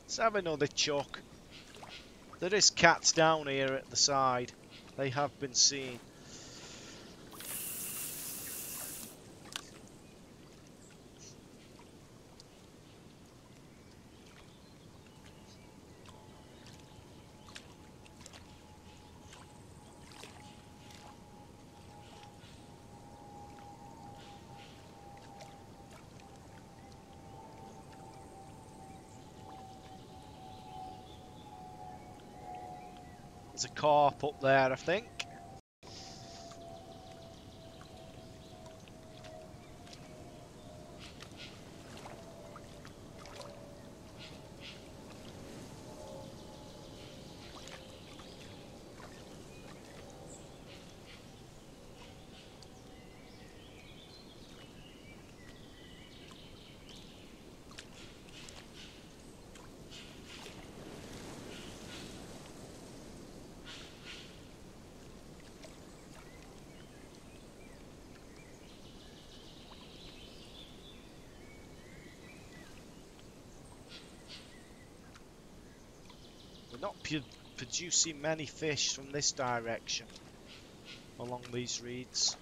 Let's have another chuck. There is cats down here at the side. They have been seen. There's a carp up there, I think. We're not producing many fish from this direction along these reeds.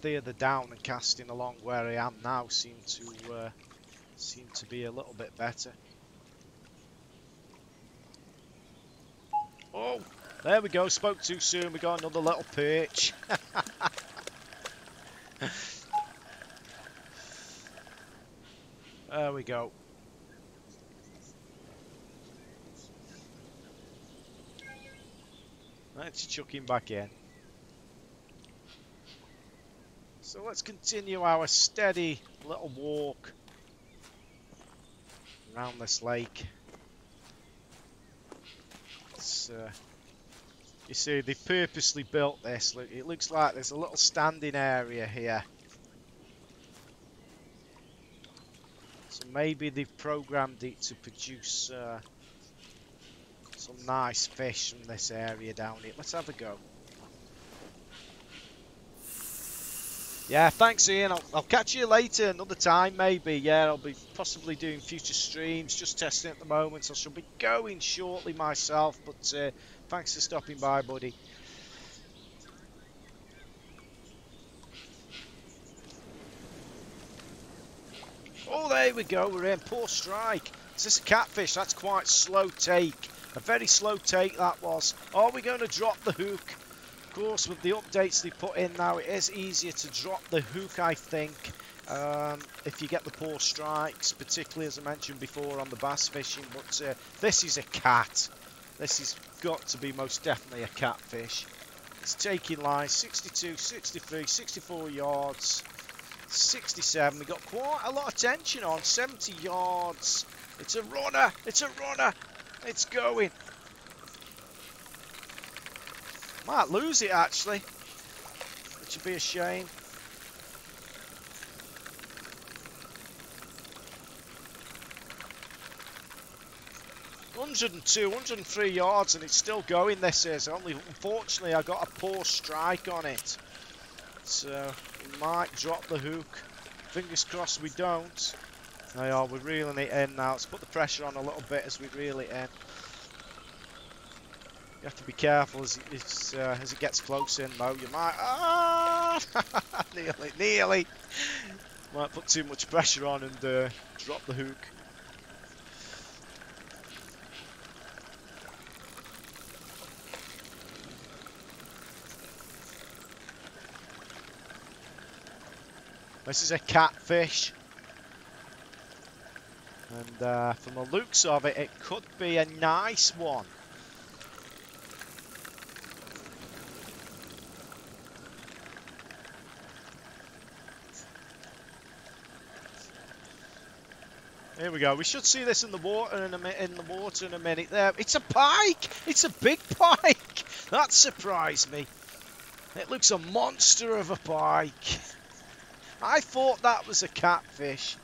Further down and casting along where I am now seem to be a little bit better. Oh, there we go. Spoke too soon. We got another little perch. There we go. Let's chuck him back in. So let's continue our steady little walk around this lake. You see, they purposely built this. Look, it looks like there's a little standing area here. So maybe they've programmed it to produce some nice fish from this area down here. Let's have a go. Yeah, thanks Ian. I'll catch you later another time maybe. Yeah, I'll be possibly doing future streams, just testing at the moment. I shall be going shortly myself, but thanks for stopping by, buddy. Oh, there we go. We're in. Poor strike. Is this a catfish? That's quite slow take. A very slow take that was. Are we going to drop the hook? Of course, with the updates they put in now, it is easier to drop the hook, I think, if you get the poor strikes, particularly as I mentioned before on the bass fishing. But this is a cat. This has got to be most definitely a catfish. It's taking line 62, 63, 64 yards, 67. We've got quite a lot of tension on, 70 yards. It's a runner. It's a runner. It's going. Might lose it actually, which would be a shame. 102, 103 yards, and it's still going. This is only, unfortunately, I got a poor strike on it, so we might drop the hook. Fingers crossed we don't. We're reeling it in now. Let's put the pressure on a little bit as we reel it in. You have to be careful as it gets close in, though. You might... nearly. Might put too much pressure on and drop the hook. This is a catfish. And from the looks of it, it could be a nice one. Here we go. We should see this in the water in a minute. There, it's a pike. It's a big pike. That surprised me. It looks a monster of a pike. I thought that was a catfish.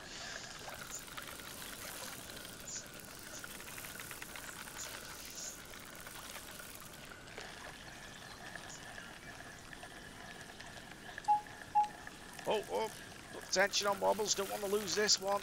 Oh, put tension on wobbles. Don't want to lose this one.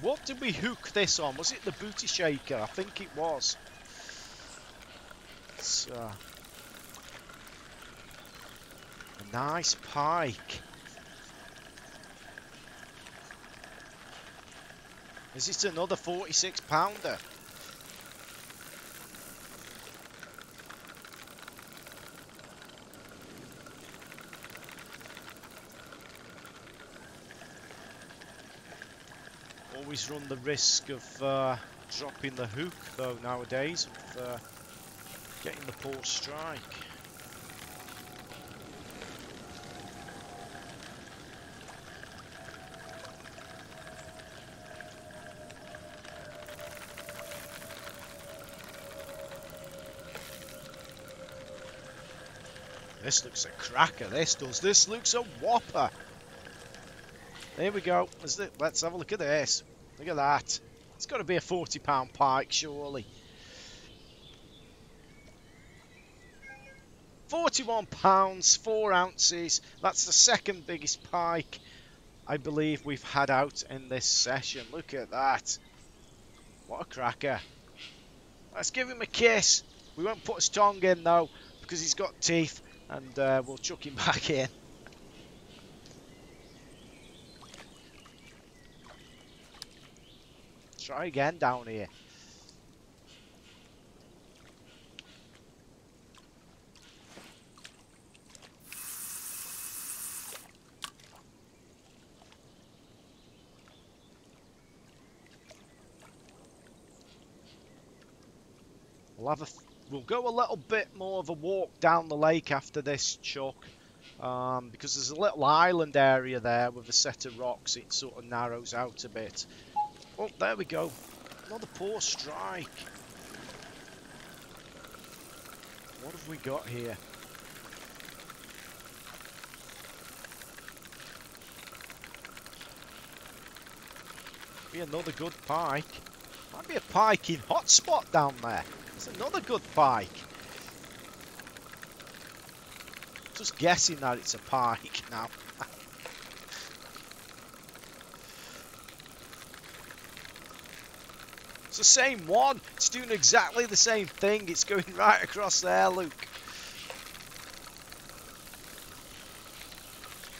What did we hook this on? Was it the booty shaker? I think it was. It's a nice pike. Is it another 46-pounder? Always run the risk of dropping the hook, though, nowadays, of getting the poor strike. This looks a cracker, this does. This looks a whopper. There we go. Let's have a look at this. Look at that. It's got to be a 40-pound pike, surely. 41 pounds, 4 ounces. That's the second biggest pike I believe we've had out in this session. Look at that. What a cracker. Let's give him a kiss. We won't put his tongue in, though, because he's got teeth, and we'll chuck him back in. Try again down here. We'll go a little bit more of a walk down the lake after this, Chuck, because there's a little island area there with a set of rocks. It sort of narrows out a bit. Oh, there we go. Another poor strike. What have we got here? Be another good pike. Might be a pike in hotspot down there. It's another good pike. Just guessing that it's a pike now. It's the same one. It's doing exactly the same thing. It's going right across there, Luke.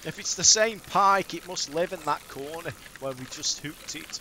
If it's the same pike, it must live in that corner where we just hooked it.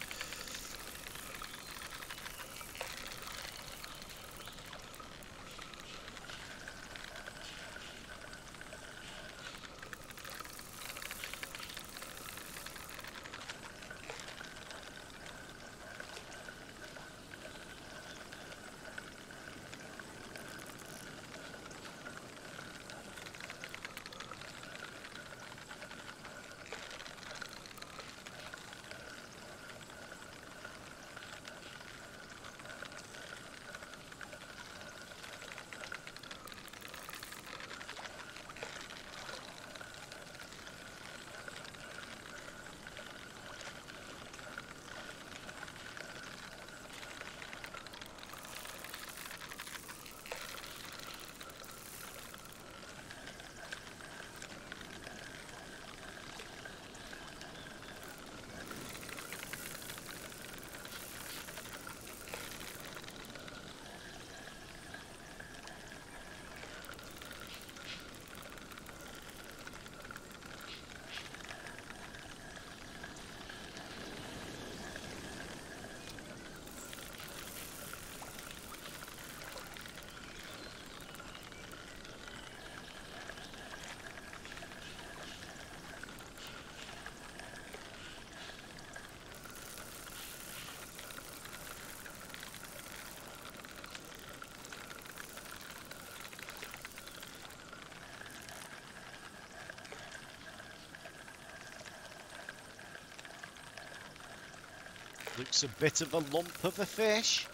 Looks a bit of a lump of a fish.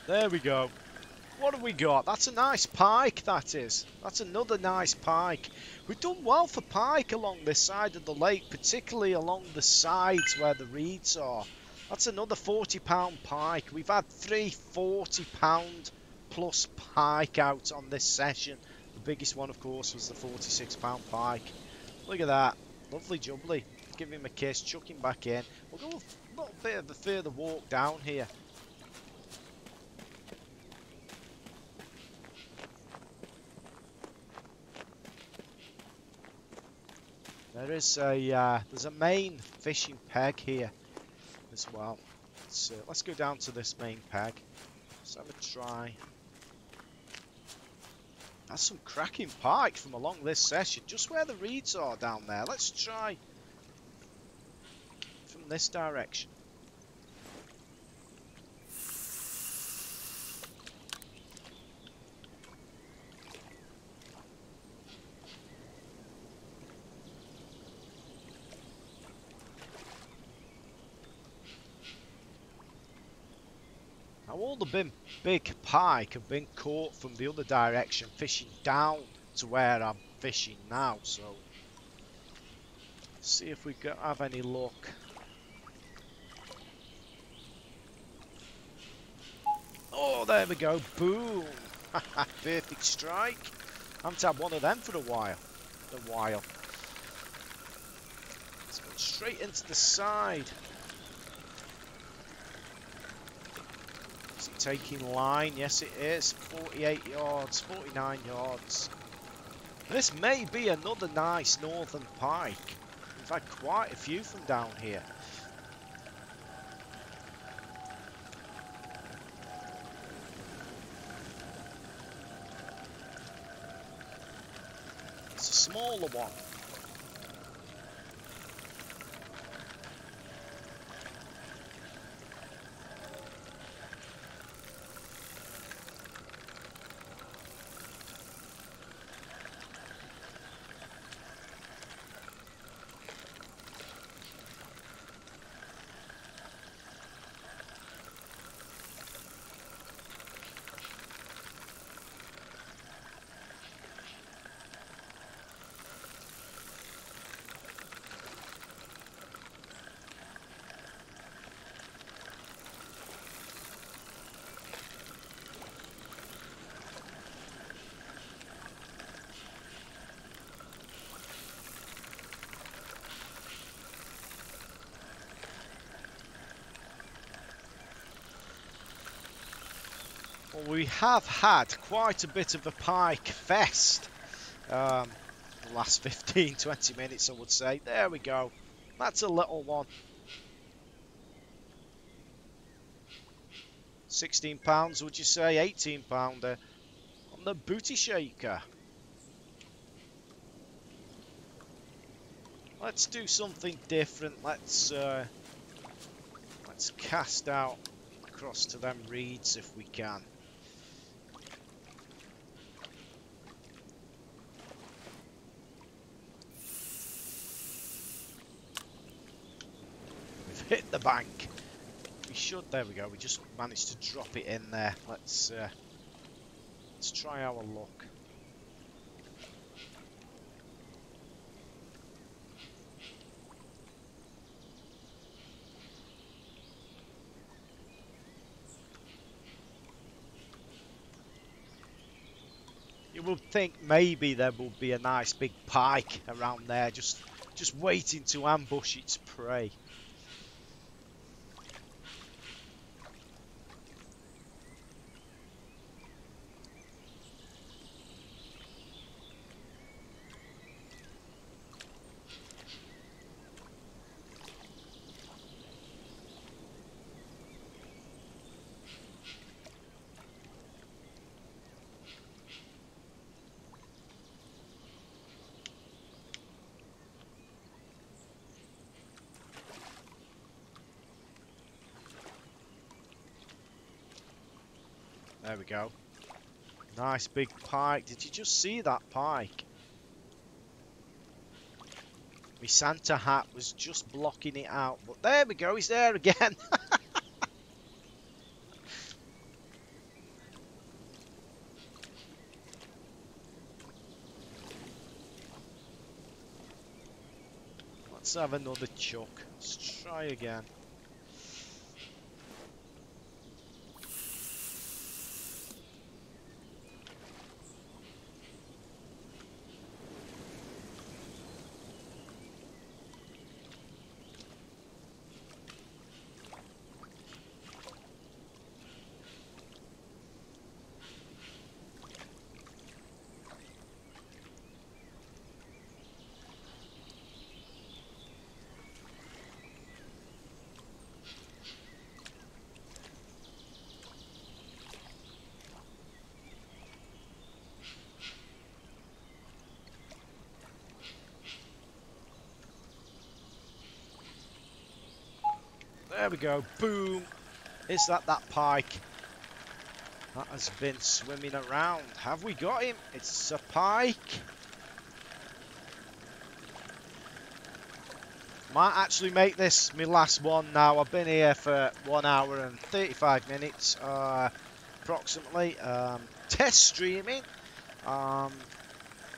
There we go. What have we got? That's a nice pike, that is. That's another nice pike. We've done well for pike along this side of the lake, particularly along the sides where the reeds are. That's another £40 pike. We've had 3 £40 plus pike out on this session. The biggest one, of course, was the £46 pike. Look at that. Lovely jubbly. Give him a kiss, chuck him back in. We'll go a little bit of a further walk down here. There's a main fishing peg here as well. Let's go down to this main peg. Let's have a try. That's some cracking pike from along this session, just where the reeds are down there. Let's try from this direction. Now all the big pike have been caught from the other direction, fishing down to where I'm fishing now, so let's see if we have any luck. Oh, there we go, boom! Perfect strike. I haven't had one of them for a while. It's going straight into the side. Taking line, yes it is, 48 yards, 49 yards. This may be another nice Northern Pike. We've had quite a few from down here. It's a smaller one. Well, we have had quite a bit of a pike fest the last 15-20 minutes, I would say. There we go. That's a little one. £16, would you say? £18 on the booty shaker. Let's do something different. Let's cast out across to them reeds if we can. Hit the bank. We should. There we go. We just managed to drop it in there. Let's try our luck. You would think maybe there will be a nice big pike around there, just waiting to ambush its prey. There we go. Nice big pike. Did you just see that pike? My Santa hat was just blocking it out. But there we go. He's there again. Let's have another chuck. Let's try again. There we go. Boom. Is that pike? That has been swimming around. Have we got him? It's a pike. Might actually make this my last one now. I've been here for 1 hour and 35 minutes approximately. Test streaming. Plan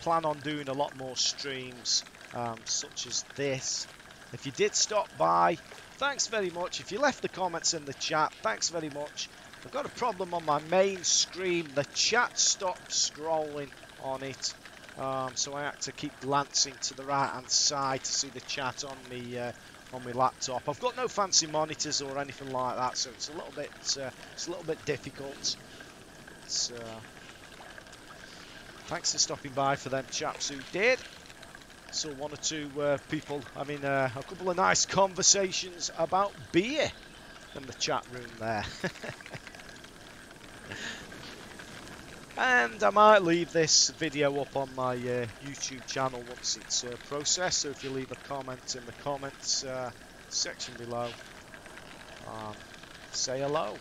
on doing a lot more streams such as this. If you did stop by, thanks very much. If you left the comments in the chat, thanks very much. I've got a problem on my main screen. The chat stopped scrolling on it. So I had to keep glancing to the right hand side to see the chat on my laptop. I've got no fancy monitors or anything like that, so it's a little bit difficult. Thanks for stopping by for them chaps who did. Saw one or two people having a couple of nice conversations about beer in the chat room there. And I might leave this video up on my YouTube channel once it's processed, so if you leave a comment in the comments section below, say hello.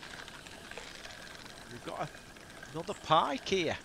We've got another pike here.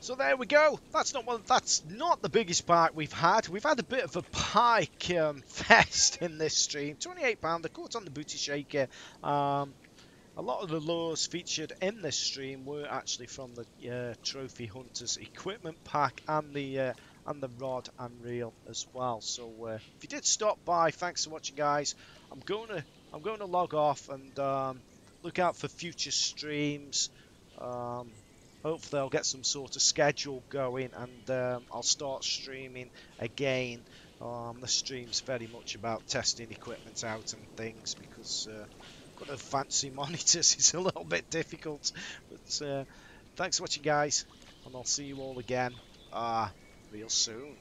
So there we go. That's not the biggest pike we've had. We've had a bit of a pike fest in this stream. £28, caught on the booty shaker. A lot of the lures featured in this stream were actually from the Trophy Hunters equipment pack and the rod and reel as well. So if you did stop by, thanks for watching, guys. I'm going to log off and look out for future streams. Hopefully I'll get some sort of schedule going and I'll start streaming again. The stream's very much about testing equipment out and things because got no fancy monitors. It's a little bit difficult. But thanks for watching, guys, and I'll see you all again real soon.